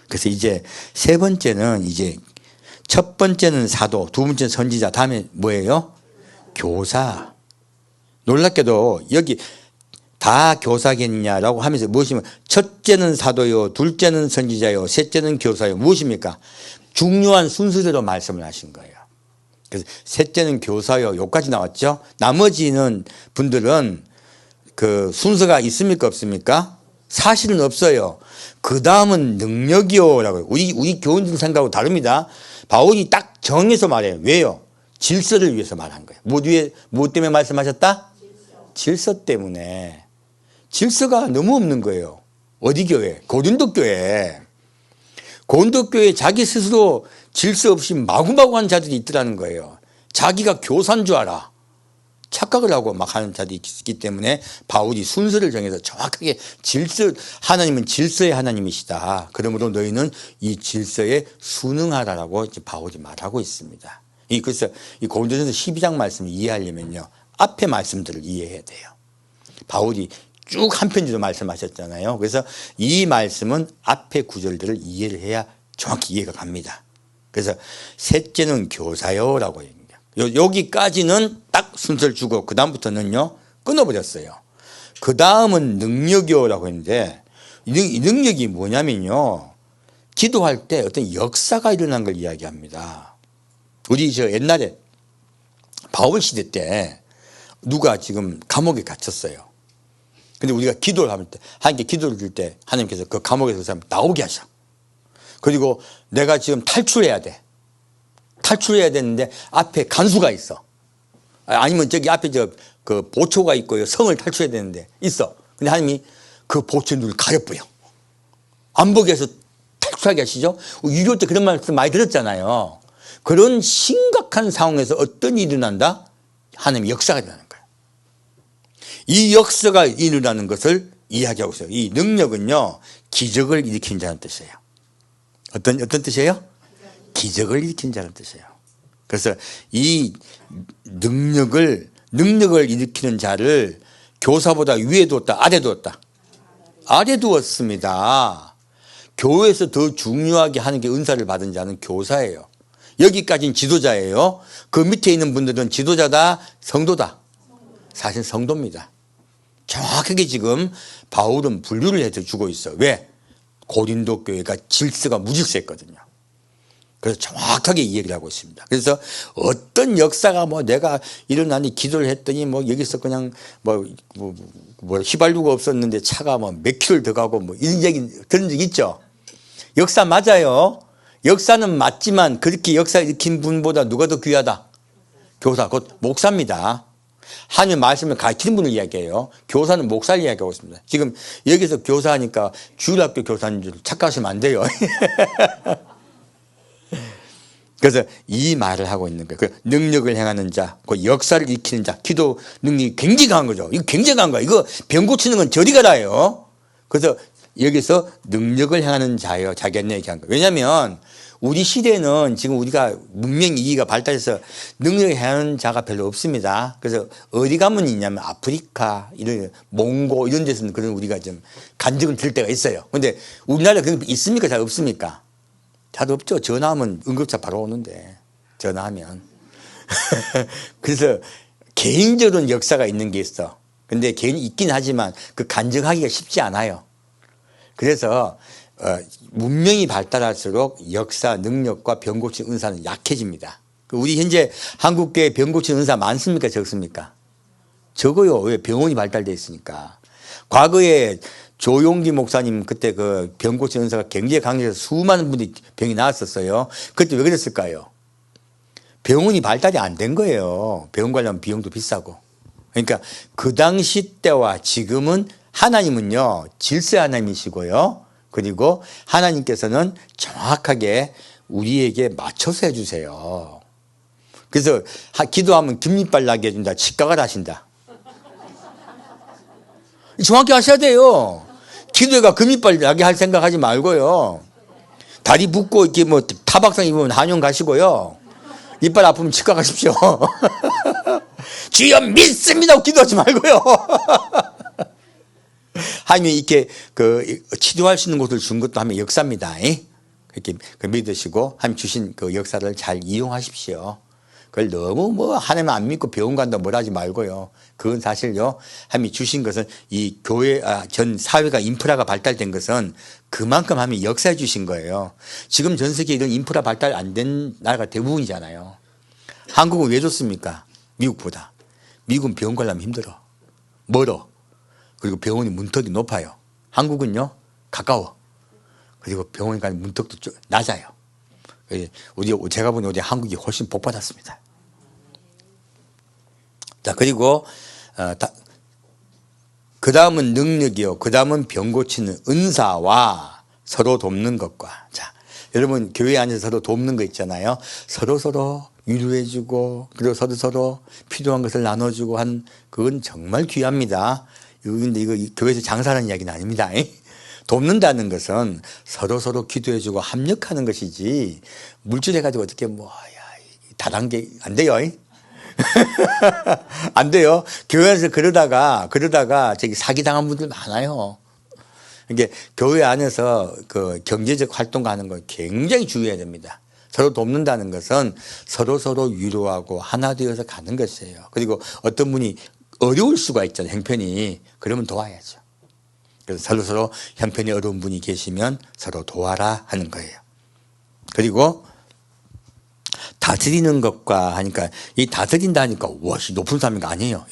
그래서 이제 세 번째는, 이제 첫 번째는 사도, 두 번째는 선지자, 다음에 뭐예요? 교사. 놀랍게도 여기 다 교사겠냐라고 하면서 무엇이면, 첫째는 사도요, 둘째는 선지자요, 셋째는 교사요. 무엇입니까? 중요한 순서대로 말씀을 하신 거예요. 그래서 셋째는 교사요, 여기까지 나왔죠. 나머지는 분들은 그 순서가 있습니까, 없습니까? 사실은 없어요. 그 다음은 능력이요 라고요. 우리 교인들 생각하고 다릅니다. 바울이 딱 정해서 말해요. 왜요? 질서를 위해서 말한 거예요. 무엇 때문에 말씀하셨다? 질서 때문에. 질서가 너무 없는 거예요. 어디 교회? 고린도 교회. 고린도 교회에 자기 스스로 질서 없이 마구마구 하는 자들이 있더라는 거예요. 자기가 교사인 줄 알아. 착각을 하고 막 하는 자들이 있기 때문에 바울이 순서를 정해서 정확하게 하나님은 질서의 하나님이시다. 그러므로 너희는 이 질서에 순응하라라고 이제 바울이 말하고 있습니다. 그래서 이 고린도전서 12장 말씀을 이해하려면요, 앞에 말씀들을 이해해야 돼요. 바울이 쭉 한 편지로 말씀하셨잖아요. 그래서 이 말씀은 앞에 구절들을 이해를 해야 정확히 이해가 갑니다. 그래서 셋째는 교사요라고 얘기합니다. 여기까지는 딱 순서를 주고 그 다음부터는요 끊어버렸어요. 그 다음은 능력이요라고 했는데, 이 능력이 뭐냐면요, 기도할 때 어떤 역사가 일어난 걸 이야기합니다. 우리 옛날에 바울 시대 때 누가 지금 감옥에 갇혔어요. 근데 우리가 기도를 할 때, 하나님께 기도를 줄 때 하나님께서 그 감옥에서 그 사람 나오게 하셔. 그리고 내가 지금 탈출해야 돼. 탈출해야 되는데 앞에 간수가 있어. 아니면 저기 앞에 그 보초가 있고요, 성을 탈출해야 되는데 있어. 근데 하나님이 그 보초 눈을 가려버려. 안 보게 해서 탈출하게 하시죠. 유교 때 그런 말씀 많이 들었잖아요. 그런 심각한 상황에서 어떤 일이 일어난다? 하나님의 역사가 일어나는 거예요. 이 역사가 일어나는 것을 이야기하고 있어요. 이 능력은요, 기적을 일으킨 자는 뜻이에요. 어떤 뜻이에요? 기적을 일으킨 자는 뜻이에요. 그래서 이 능력을 일으키는 자를 교사보다 위에 두었다, 아래 두었다? 아래 두었습니다. 교회에서 더 중요하게 하는 게 은사를 받은 자는 교사예요. 여기까지는 지도자예요. 그 밑에 있는 분들은 지도자다, 성도다. 사실 성도입니다. 정확하게 지금 바울은 분류를 해서 주고 있어. 왜? 고린도 교회가 질서가 무질서했거든요. 그래서 정확하게 이 얘기를 하고 있습니다. 그래서 어떤 역사가 뭐 내가 일어나니 기도를 했더니 뭐 여기서 그냥 뭐 휘발유가 없었는데 차가 뭐 몇 킬로를 더 가고 뭐 이런 얘기 들은 적 있죠? 역사 맞아요. 역사는 맞지만 그렇게 역사 일으킨 분보다 누가 더 귀하다? 교사, 곧 목사입니다. 하나님의 말씀을 가르치는 분을 이야기해요. 교사는 목사를 이야기하고 있습니다. 지금 여기서 교사하니까 주일학교 교사인 줄 착각하시면 안 돼요. 그래서 이 말을 하고 있는 거예요. 그 능력을 행하는 자, 그 역사를 일으키는 자, 기도 능력이 굉장히 강한 거죠. 이거 굉장히 강한 거야. 이거 병 고치는 건 저리 가라요. 그래서 여기서 능력을 행하는 자예요. 자기가 얘기한 거예요. 왜냐하면 우리 시대는 지금 우리가 문명 이기가 발달해서 능력을 행하는 자가 별로 없습니다. 그래서 어디 가면 있냐면 아프리카, 이런 몽고 이런 데서는 그런 우리가 좀 간증을 들을 때가 있어요. 그런데 우리나라에 그런 게 있습니까? 잘 없습니까? 잘 없죠. 전화하면 응급차 바로 오는데 전화하면. 그래서 개인적으로는 역사가 있는 게 있어. 근데 개인이 있긴 하지만 그 간증하기가 쉽지 않아요. 그래서 문명이 발달할수록 역사, 능력과 병 고치는 은사는 약해집니다. 우리 현재 한국교회 병 고치는 은사 많습니까? 적습니까? 적어요. 왜? 병원이 발달되어 있으니까. 과거에 조용기 목사님 그때 그 병 고치는 은사가 굉장히 강해서 수많은 분들이 병이 나았었어요. 그때 왜 그랬을까요? 병원이 발달이 안 된 거예요. 병원 가려면 비용도 비싸고. 그러니까 그 당시 때와 지금은 하나님은요, 질서 하나님이시고요. 그리고 하나님께서는 정확하게 우리에게 맞춰서 해주세요. 그래서 기도하면 금리빨 나게 해준다. 직각을 하신다. 정확히 하셔야 돼요. 기도가 금리빨 나게 할 생각하지 말고요. 다리 붓고 이렇게 뭐 타박상 입으면 한용 가시고요. 이빨 아프면 치과 가십시오. 주여 믿습니다. 기도하지 말고요. 하나님이 이렇게 그 치료할 수 있는 곳을 준 것도 하면 역사입니다. 이렇게 믿으시고 하나님 주신 그 역사를 잘 이용하십시오. 그걸 너무 뭐 하나님 안 믿고 병원 간다 뭐라 하지 말고요. 그건 사실요. 하나님이 주신 것은 이 교회 전 사회가 인프라가 발달된 것은 그만큼 하나님이 역사해 주신 거예요. 지금 전 세계에 이런 인프라 발달 안 된 나라가 대부분이잖아요. 한국은 왜 좋습니까? 미국보다. 미국은 병원 가려면 힘들어. 멀어. 그리고 병원이 문턱이 높아요. 한국은요, 가까워. 그리고 병원에 가는 문턱도 낮아요. 제가 보니 어디 한국이 훨씬 복받았습니다. 자, 그리고, 그 다음은 능력이요. 그 다음은 병 고치는 은사와 서로 돕는 것과. 자, 여러분, 교회 안에서 서로 돕는 거 있잖아요. 서로 위로해주고, 그리고 서로 필요한 것을 나눠주고 그건 정말 귀합니다. 근데 이거 교회에서 장사하는 이야기는 아닙니다. 돕는다는 것은 서로 기도해주고 합력하는 것이지, 물질해가지고 어떻게 다단계 안 돼요. 안 돼요. 교회에서 그러다가 저기 사기당한 분들 많아요. 이게 교회 안에서 그 경제적 활동가 하는 거 굉장히 주의해야 됩니다. 서로 돕는다는 것은 서로 위로하고 하나 되어서 가는 것이에요. 그리고 어떤 분이 어려울 수가 있잖아요. 형편이. 그러면 도와야죠. 그래서 서로 형편이 어려운 분이 계시면 서로 도와라 하는 거예요. 그리고 다스리는 것과 하니까 이 다스린다 하니까 높은 사람인가 아니에요.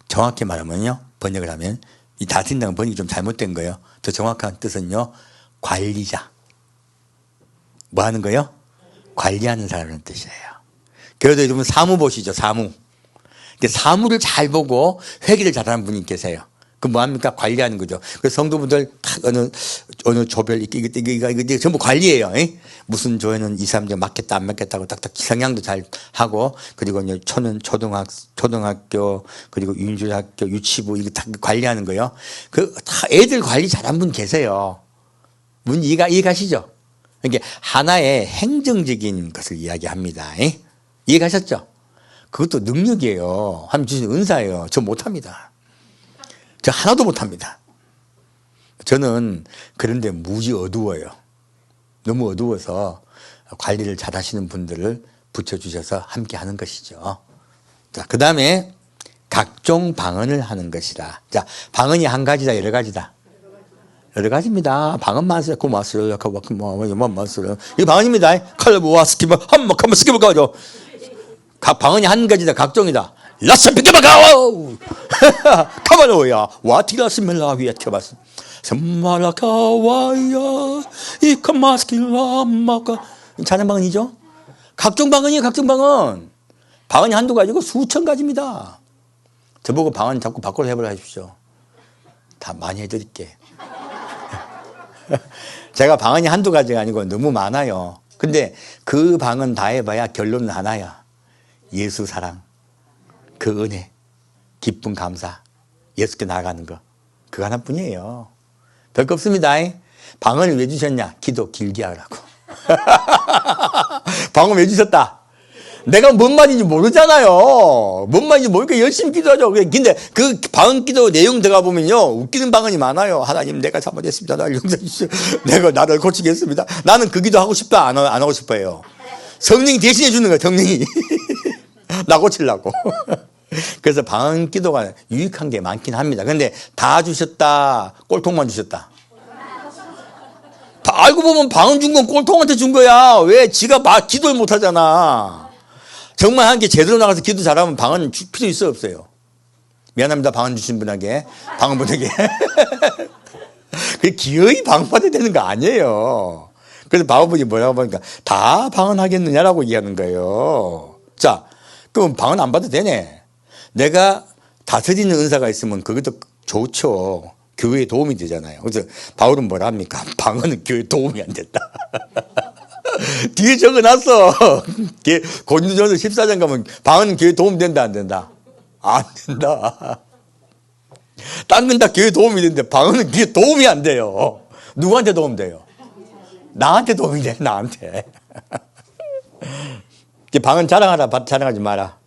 정확히 말하면요. 번역을 하면 이 다스린다는 번역이 좀 잘못된 거예요. 더 정확한 뜻은요. 관리자. 뭐 하는 거예요? 관리하는 사람이라는 뜻이에요. 그래도 여러분 사무 보시죠. 사무. 사무를 잘 보고 회계를 잘하는 분이 계세요. 그 뭐합니까? 관리하는 거죠. 그래서 성도분들 어느 조별 이게 전부 관리예요. 무슨 조에는 이 사람들 맞겠다 안 맞겠다고 딱딱 성향도 잘 하고, 그리고 이제 초등학교 그리고 윤주학교 유치부 이거 다 관리하는 거예요. 그 다 애들 관리 잘한 분 계세요. 이해가시죠? 이게 하나의 행정적인 것을 이야기합니다. 이해가셨죠? 그것도 능력이에요. 하나님 주신 은사예요. 저 못합니다. 저 하나도 못합니다. 저는 그런데 무지 어두워요. 너무 어두워서 관리를 잘 하시는 분들을 붙여주셔서 함께 하는 것이죠. 자, 그 다음에 각종 방언을 하는 것이다. 자, 방언이 한 가지다, 여러 가지다. 여러 가지입니다. 방언 마스를, 고마스를, 마스를. 이 방언입니다. 칼부와 스키브, 한번 스키브 가죠. 각 방언이 한 가지다, 각종이다. 라스 비켜봐가오! 카바로야, 와티라스멜라 위에티바스. 샘마라카와야, 이카마스킬라마카. 자는 방언이죠? 각종 방언이에요, 각종 방언. 방언이 한두 가지고 수천 가지입니다. 저보고 방언 자꾸 바꿔서 해보라 하십시오. 다 많이 해드릴게. 제가 방언이 한두 가지가 아니고 너무 많아요. 근데 그 방언 다 해봐야 결론은 하나야. 예수 사랑, 그 은혜, 기쁨 감사, 예수께 나아가는 거. 그거 하나뿐이에요. 별거 없습니다. 방언을 왜 주셨냐? 기도 길게 하라고. 방언 왜 주셨다? 내가 뭔 말인지 모르잖아요. 뭔 말인지 모르니까 열심히 기도하죠. 근데 그 방언 기도 내용 들어가 보면요, 웃기는 방언이 많아요. 하나님, 내가 잘못했습니다. 나를 용서해 주시오. 내가 나를 고치겠습니다. 나는 그 기도 하고 싶다, 안 하고 싶어요. 성령이 대신해 주는 거예요, 성령이. 나 고치려고. 그래서 방언 기도가 유익한 게 많긴 합니다. 근데 다 주셨다, 꼴통만 주셨다. 다 알고 보면 방언 준 건 꼴통한테 준 거야. 왜? 지가 막 기도를 못 하잖아. 정말 한 게 제대로 나가서 기도 잘하면 방언 필요 있어, 없어요? 미안합니다, 방언 주신 분에게, 방언 분에게. 그게 기어이 방언 받아야 되는 거 아니에요. 그래서 방언분이 뭐라고 보니까 다 방언하겠느냐라고 얘기하는 거예요. 자, 그럼 방언 안 받아도 되네. 내가 다스리는 은사가 있으면 그것도 좋죠. 교회에 도움이 되잖아요. 그래서 바울은 뭐라 합니까? 방언은 교회에 도움이 안 된다. 뒤에 적어놨어. 고린도전서 14장 가면 방언은 교회에 도움 된다, 안 된다? 안 된다. 딴 건 다 교회에 도움이 되는데 방언은 교회에 도움이 안 돼요. 누구한테 도움 돼요? 나한테 도움이 돼, 나한테. 방언 자랑하라, 자랑하지 마라.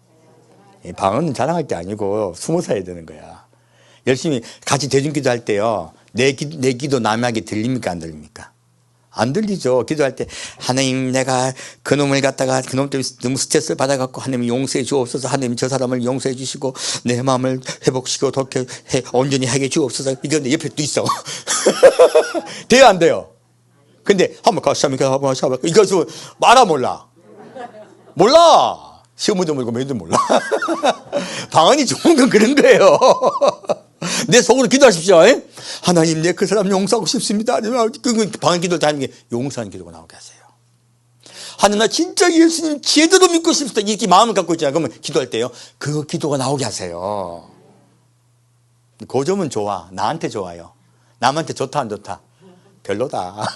방언은 자랑할 게 아니고 숨어 살아야 되는 거야. 열심히 같이 대중기도 할 때요, 내 기도 남에게 들립니까, 안 들립니까? 안 들리죠. 기도할 때 하나님, 내가 그놈을 갖다가 그놈 때문에 너무 스트레스를 받아갖고 하나님 용서해 주옵소서. 하나님, 저 사람을 용서해 주시고 내 마음을 회복시키고 도렇게 온전히 하게 주옵소서. 이건 옆에 또 있어. 돼요, 안 돼요? 근데 한번 가시면 이것을 말아 몰라. 몰라. 시어머니도 모르고 매도 몰라. 방언이 좋은 건 그런 거예요. 내 속으로 기도하십시오. 하나님, 내 그 사람 용서하고 싶습니다. 방언 기도를 다 하는 게 용서하는 기도가 나오게 하세요. 하나님, 나 진짜 예수님 제대로 믿고 싶습니다. 이렇게 마음을 갖고 있잖아요. 그러면 기도할 때요, 그 기도가 나오게 하세요. 그 점은 좋아. 나한테 좋아요. 남한테 좋다, 안 좋다? 별로다.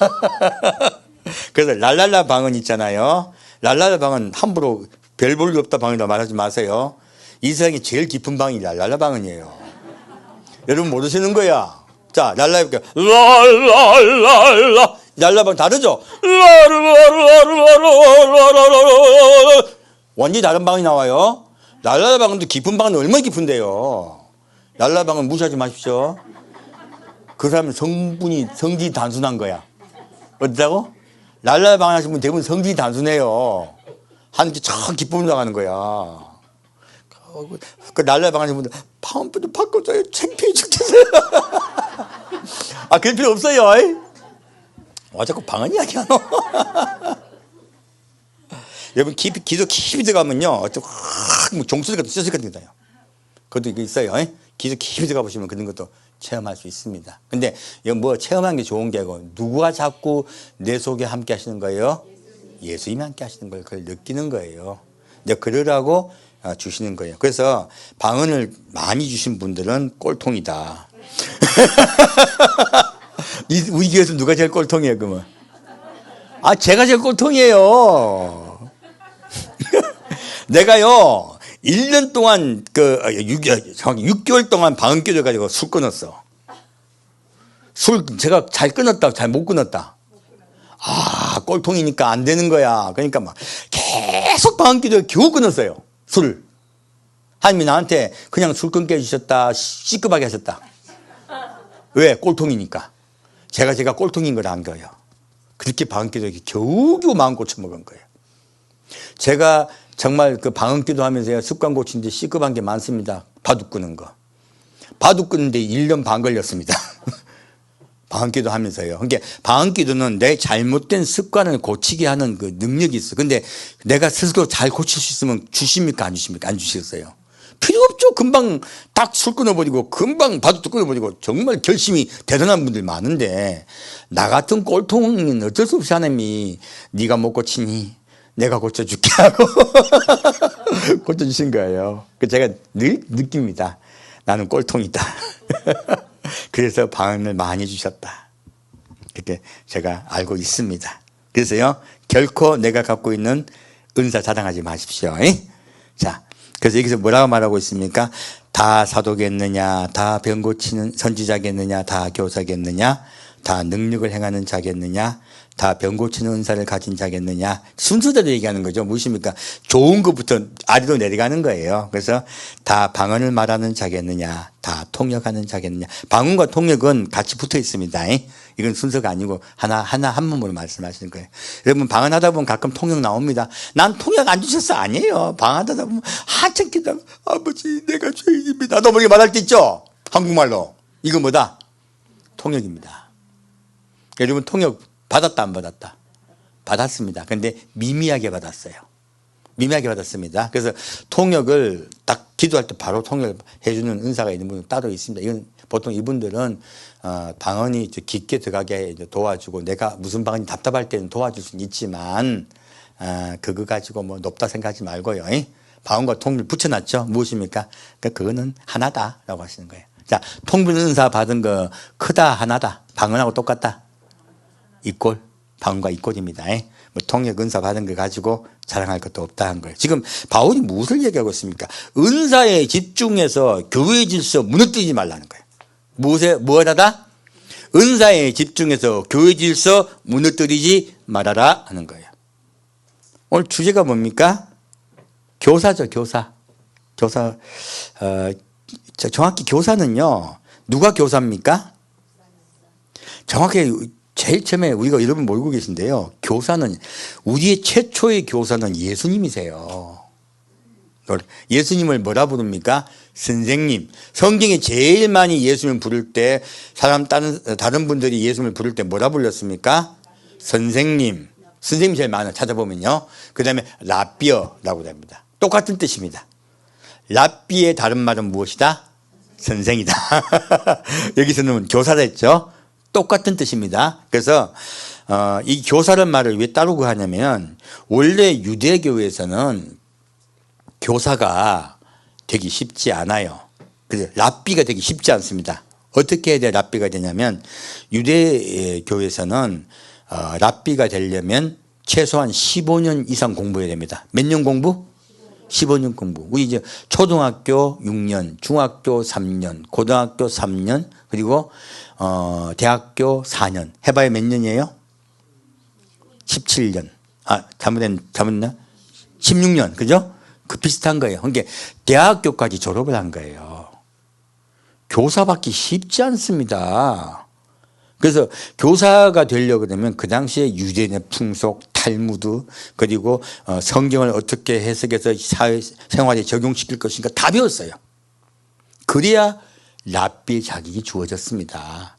그래서 랄랄라 방언 있잖아요. 랄랄라 방언 함부로 별 볼 일 없다 방언이라 말하지 마세요. 이 세상에 제일 깊은 방언이 랄랄라 방언이에요. 여러분 모르시는 거야. 자, 랄라 해볼게요. 랄랄랄라. 랄라 방언 다르죠? 완전히 다른 방언이 나와요. 랄랄라 방언도 깊은 방언은 얼마나 깊은데요. 랄랄라 방언 무시하지 마십시오. 그 사람은 성질이 단순한 거야. 어쩌다고? 랄랄라 방언 하시는 분 대부분 성질이 단순해요. 하는 게 참 기쁨을 나가는 거야. 그 랄랄라 방언 하시는 분들, 방언 좀 바꿔줘요. 창피해 죽겠어요. 아, 그럴 필요 없어요. 와, 자꾸 방언 이야기 하노? 여러분, 기도 깊이 들어가면요, 종소리 같은 쇠소리 같은 게 나요. 그것도 있어요. 기도 깊이 들어가 보시면 그런 것도 체험할 수 있습니다. 근데 이건 뭐 체험하는 게 좋은 게 아니고, 누구와 자꾸 내 속에 함께 하시는 거예요? 예수님이 함께 하시는 걸 그걸 느끼는 거예요. 이제 그러라고 주시는 거예요. 그래서 방언을 많이 주신 분들은 꼴통이다. 우리 교회에서 누가 제일 꼴통이에요, 그러면? 아, 제가 제일 꼴통이에요. 내가요, 1년 동안, 6개월 동안 방언 끼워 가지고 술 끊었어. 술, 제가 잘 끊었다, 잘 못 끊었다. 아, 꼴통이니까 안 되는 거야. 그러니까 막 계속 방언기도에 겨우 끊었어요. 술을. 하나님이 나한테 그냥 술 끊게 해주셨다. 시급하게 하셨다. 왜? 꼴통이니까. 제가 꼴통인 걸 안 거예요. 그렇게 방언기도에 겨우겨우 마음 고쳐먹은 거예요. 제가 정말 그 방언기도 하면서 습관 고치는데 시급한 게 많습니다. 바둑 끄는 거. 바둑 끄는데 1년 반 걸렸습니다. 방언기도 하면서요. 그러니까 방언기도는 내 잘못된 습관을 고치게 하는 그 능력이 있어. 근데 내가 스스로 잘 고칠 수 있으면 주십니까? 안 주십니까? 안 주시겠어요. 필요 없죠. 금방 딱 술 끊어버리고 금방 바둑도 끊어버리고 정말 결심이 대단한 분들 많은데 나 같은 꼴통은 어쩔 수 없이 하나님이 네가 못 고치니 내가 고쳐줄게 하고 고쳐주신 거예요. 제가 늘 느낍니다. 나는 꼴통이다. 그래서 방언을 많이 주셨다. 그렇게 제가 알고 있습니다. 그래서요, 결코 내가 갖고 있는 은사 자랑하지 마십시오. 자, 그래서 여기서 뭐라고 말하고 있습니까? 다 사도겠느냐, 다 병 고치는 선지자겠느냐, 다 교사겠느냐, 다 능력을 행하는 자겠느냐, 다 병 고치는 은사를 가진 자겠느냐. 순서대로 얘기하는 거죠. 무엇입니까? 좋은 것부터 아래로 내려가는 거예요. 그래서 다 방언을 말하는 자겠느냐, 다 통역하는 자겠느냐. 방언과 통역은 같이 붙어 있습니다. 이건 순서가 아니고 한 몸으로 말씀하시는 거예요. 여러분 방언하다 보면 가끔 통역 나옵니다. 난 통역 안 주셨어. 아니에요. 방언하다 보면 한참 기다 아버지 내가 죄인입니다. 너 모르게 말할 때 있죠. 한국말로. 이거 뭐다? 통역입니다. 여러분 통역 받았다 안 받았다? 받았습니다. 그런데 미미하게 받았어요. 미미하게 받았습니다. 그래서 통역을 딱 기도할 때 바로 통역을 해주는 은사가 있는 분은 따로 있습니다. 이건 보통 이분들은 방언이 깊게 들어가게 도와주고 내가 무슨 방언이 답답할 때는 도와줄 수는 있지만 그거 가지고 뭐 높다 생각하지 말고요. 방언과 통역을 붙여놨죠. 무엇입니까? 그거는 하나다라고 하시는 거예요. 자, 통분 은사 받은 거 크다 하나다. 방언하고 똑같다. 이꼴, 방언과 이꼴입니다. 뭐 통역 은사 받은 거 가지고 자랑할 것도 없다 한 거예요. 지금 바울이 무엇을 얘기하고 있습니까? 은사에 집중해서 교회의 질서 무너뜨리지 말라는 거예요. 무엇하다? 은사에 집중해서 교회 질서 무너뜨리지 말아라 하는 거예요. 오늘 주제가 뭡니까? 교사죠, 교사. 정확히 교사는요, 누가 교사입니까? 정확히 제일 처음에 우리가 여러분 모르고 계신데요. 교사는, 우리의 최초의 교사는 예수님이세요. 예수님을 뭐라 부릅니까? 선생님. 성경에 제일 많이 예수님을 부를 때, 다른 분들이 예수님을 부를 때 뭐라 불렀습니까? 선생님. 선생님이 제일 많아, 찾아보면요. 그 다음에 라비어라고 합니다. 똑같은 뜻입니다. 라비의 다른 말은 무엇이다? 선생이다. 여기서는 교사라 했죠. 똑같은 뜻입니다. 그래서 이 교사란 말을 왜 따르고 하냐면 원래 유대교에서는 교사가 되기 쉽지 않아요. 그래서 랍비가 되기 쉽지 않습니다. 어떻게 해야 랍비가 되냐면 유대교에서는 랍비가 되려면 최소한 15년 이상 공부해야 됩니다. 몇 년 공부? 15년 공부. 우리 이제 초등학교 6년, 중학교 3년, 고등학교 3년, 그리고 대학교 4년. 해봐야 몇 년이에요? 17년. 잘못나? 16년. 그죠? 그 비슷한 거예요. 그러니까 대학교까지 졸업을 한 거예요. 교사 받기 쉽지 않습니다. 그래서 교사가 되려고 그러면 그 당시에 유대인의 풍속, 탈무드, 그리고 성경을 어떻게 해석해서 사회 생활에 적용시킬 것인가 다 배웠어요. 그래야 랍비의 자격이 주어졌습니다.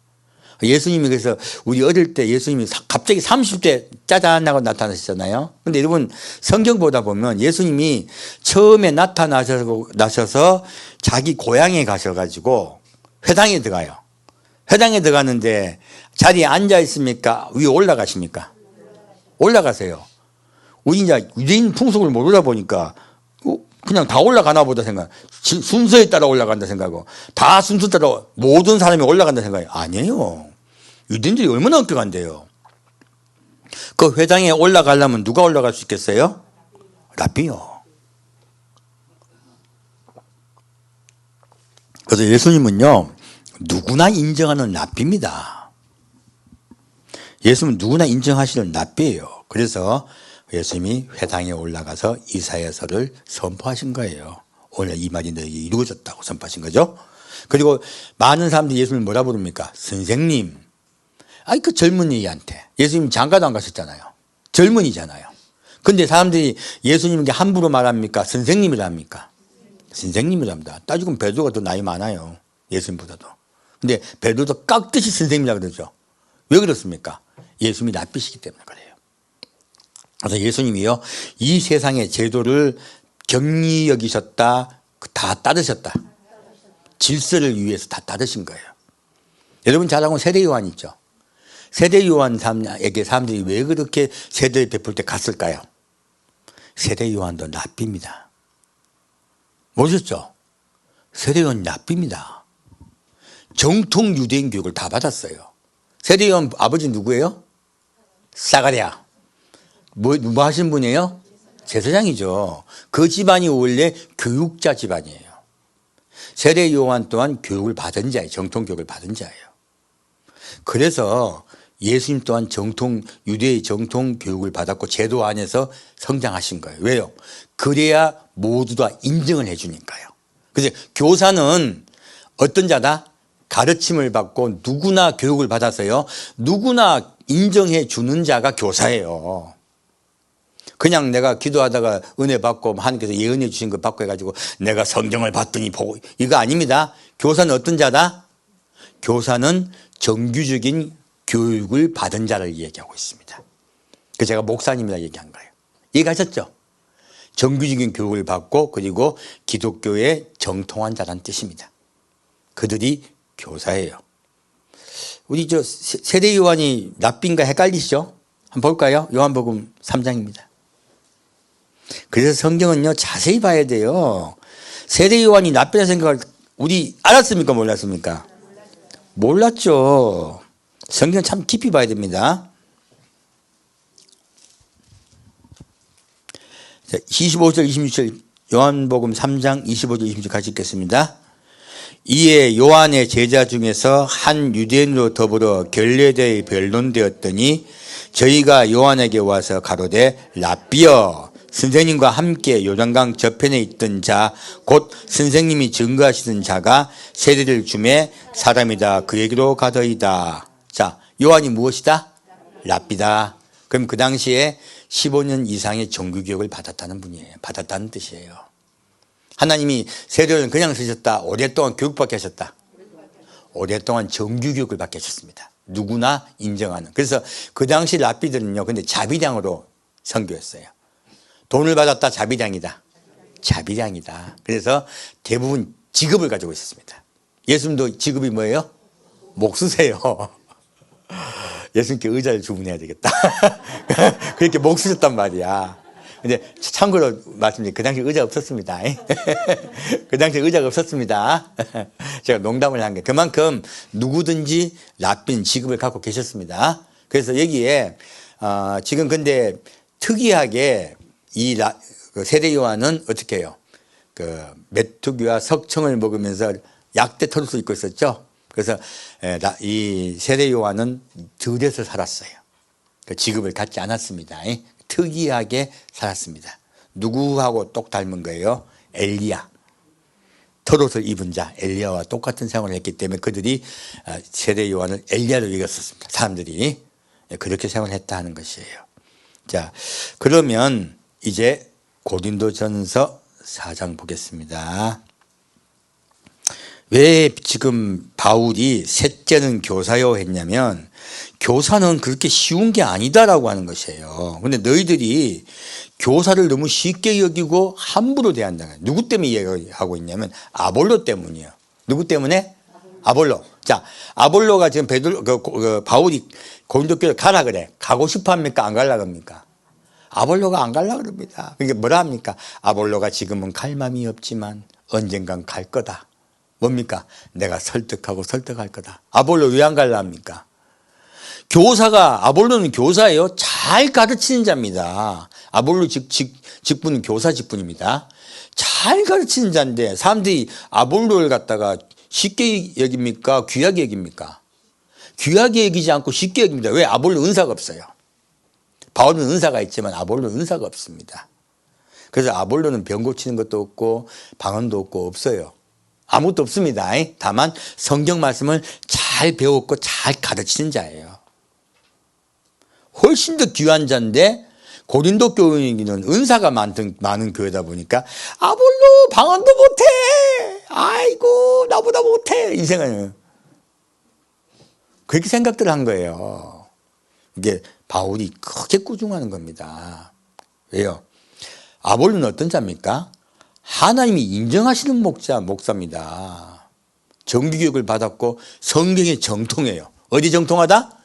예수님이 그래서 우리 어릴 때 예수님이 갑자기 30대 짜잔 하고 나타나셨잖아요. 근데 여러분 성경 보다 보면 예수님이 처음에 나타나셔서 자기 고향에 가셔가지고 회당에 들어가요. 회당에 들어가는데 자리에 앉아 있습니까? 위에 올라가십니까? 올라가세요. 우리 이제 유대인 풍속을 모르다 보니까 그냥 다 올라가나 보다 생각. 순서에 따라 올라간다 생각하고 다 순서 따라 모든 사람이 올라간다 생각해요. 아니에요. 유대인들이 얼마나 엄격한데요. 그 회당에 올라가려면 누가 올라갈 수 있겠어요? 랍비요. 그래서 예수님은요 누구나 인정하는 랍비입니다. 예수님은 누구나 인정하시는 랍비예요. 그래서 예수님이 회당에 올라가서 이사야서를 선포하신 거예요. 오늘 이 말이 너희 이루어졌다고 선포하신 거죠. 그리고 많은 사람들이 예수님을 뭐라 부릅니까? 선생님. 아니 그 젊은이한테. 예수님 장가도 안 가셨잖아요. 젊은이잖아요. 근데 사람들이 예수님에게 함부로 말합니까? 선생님이라 합니까? 선생님이라 합니다. 따지고 베드로가 더 나이 많아요. 예수님보다도. 근데 베드로도 깍듯이 선생님이라 그러죠. 왜 그렇습니까? 예수님이 낯비시기 때문에 그래요. 그래서 예수님이요, 이 세상의 제도를 경리 여기셨다, 다 따르셨다. 질서를 위해서 다 따르신 거예요. 여러분 잘 알고 세례 요한 있죠? 세례 요한에게 사람들이 왜 그렇게 세례를 베풀 때 갔을까요? 세례 요한도 랍비입니다. 모르셨죠? 세례 요한 랍비입니다. 정통 유대인 교육을 다 받았어요. 세례 요한 아버지 누구예요? 사가랴. 뭐 하신 분이에요? 제사장이죠. 그 집안이 원래 교육자 집안이에요. 세례 요한 또한 교육을 받은 자예요. 정통 교육을 받은 자예요. 그래서 예수님 또한 유대의 정통 교육을 받았고 제도 안에서 성장하신 거예요. 왜요? 그래야 모두 다 인정을 해주니까요. 그래서 교사는 어떤 자다? 가르침을 받고 누구나 교육을 받아서요. 누구나 인정해 주는 자가 교사예요. 그냥 내가 기도하다가 은혜 받고 하나님께서 예언해 주신 거 받고 해가지고 내가 성경을 봤더니 보고 이거 아닙니다. 교사는 어떤 자다? 교사는 정규적인 교육을 받은 자를 얘기하고 있습니다. 그 제가 목사님이라 얘기한 거예요. 이해가셨죠? 정규적인 교육을 받고 그리고 기독교의 정통한 자라는 뜻입니다. 그들이 교사예요. 우리 세례 요한이 랍비인가 헷갈리시죠? 한번 볼까요? 요한복음 3장입니다. 그래서 성경은요 자세히 봐야 돼요. 세례 요한이 랍비라 생각을 우리 알았습니까? 몰랐습니까? 몰랐죠. 성경 참 깊이 봐야 됩니다. 25절 26절 요한복음 3장 25절 26절 같이 읽겠습니다. 이에 요한의 제자 중에서 한 유대인으로 더불어 결례대에 변론되었더니 저희가 요한에게 와서 가로되 랍비여 선생님과 함께 요단강 저편에 있던 자 곧 선생님이 증거하시던 자가 세례를 주매 사람이다 그에게로 가더이다. 자, 요한이 무엇이다? 랍비다. 그럼 그 당시에 15년 이상의 정규교육을 받았다는 분이에요. 받았다는 뜻이에요. 하나님이 세례를 그냥 쓰셨다. 오랫동안 교육받게 하셨다. 오랫동안 정규교육을 받게 하셨습니다. 누구나 인정하는. 그래서 그 당시 랍비들은요. 근데 자비량으로 선교했어요. 돈을 받았다. 자비량이다. 자비량이다. 그래서 대부분 직업을 가지고 있었습니다. 예수님도 직업이 뭐예요? 목수세요. 예수님께 의자를 주문해야 되겠다. 그렇게 목 쓰셨단 말이야. 근데 참고로 말씀드리면 그 당시 의자 없었습니다. 그 당시 의자가 없었습니다. 제가 농담을 한 게 그만큼 누구든지 랍빈 직업을 갖고 계셨습니다. 그래서 여기에 지금 근데 특이하게 이 세례 요한은 어떻게 해요? 그 메뚜기와 석청을 먹으면서 약대 털옷을 입고 있었죠. 그래서 이 세례 요한은 들에서 살았어요. 그 직업을 갖지 않았습니다. 특이하게 살았습니다. 누구하고 똑 닮은 거예요? 엘리야. 털옷을 입은 자 엘리야와 똑같은 생활을 했기 때문에 그들이 세례 요한을 엘리야로 여겼었습니다. 사람들이 그렇게 생활했다 하는 것이에요. 자, 그러면 이제 고린도전서 4장 보겠습니다. 왜 지금 바울이 셋째는 교사요 했냐면 교사는 그렇게 쉬운 게 아니다라고 하는 것이에요. 그런데 너희들이 교사를 너무 쉽게 여기고 함부로 대한다는 거예요. 누구 때문에 얘기하고 있냐면 아볼로 때문이에요. 누구 때문에? 아볼로. 자, 아볼로가 지금 바울이 고린도 교회 가라 그래. 가고 싶어 합니까? 안 갈라 그럽니까? 아볼로가 안 갈라 그럽니다. 그게 뭐라 합니까? 아볼로가 지금은 갈 마음이 없지만 언젠간 갈 거다. 뭡니까? 내가 설득할 거다. 아볼로 왜 안 갈라 합니까? 아볼로는 교사예요. 잘 가르치는 자입니다. 아볼로 직분은 교사 직분입니다. 잘 가르치는 자인데 사람들이 아볼로를 갖다가 쉽게 여깁니까? 귀하게 여깁니까? 귀하게 여기지 않고 쉽게 여깁니다. 왜? 아볼로 은사가 없어요. 바울은 은사가 있지만 아볼로는 은사가 없습니다. 그래서 아볼로는 병 고치는 것도 없고 방언도 없고 없어요. 아무것도 없습니다. 다만 성경 말씀을 잘 배웠고 잘 가르치는 자예요. 훨씬 더 귀한 자인데 고린도 교회는 은사가 많은 교회다 보니까 아볼로 방언도 못해. 아이고 나보다 못해. 이 생각이에요. 그렇게 생각들을 한 거예요. 이게 바울이 크게 꾸중하는 겁니다. 왜요? 아볼로는 어떤 자입니까? 하나님이 인정하시는 목사입니다. 정규교육을 받았고 성경에 정통해요. 어디 정통하다?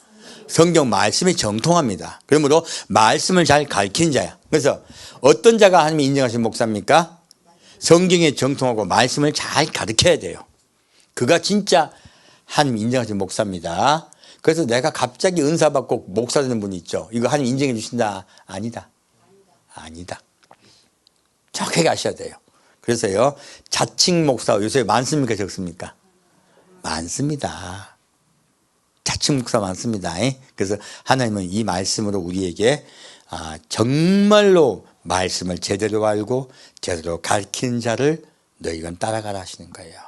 성경 말씀에 정통합니다. 그러므로 말씀을 잘 가르치는 자야. 그래서 어떤 자가 하나님이 인정하시는 목사입니까? 성경에 정통하고 말씀을 잘 가르쳐야 돼요. 그가 진짜 하나님 인정하시는 목사입니다. 그래서 내가 갑자기 은사 받고 목사 되는 분이 있죠. 이거 하나님 인정해 주신다? 아니다. 아니다. 정확하게 아셔야 돼요. 그래서요, 자칭 목사 요새 많습니까? 적습니까? 많습니다. 자칭 목사 많습니다. 그래서 하나님은 이 말씀으로 우리에게 정말로 말씀을 제대로 알고 제대로 가르치는 자를 너희가 따라가라 하시는 거예요.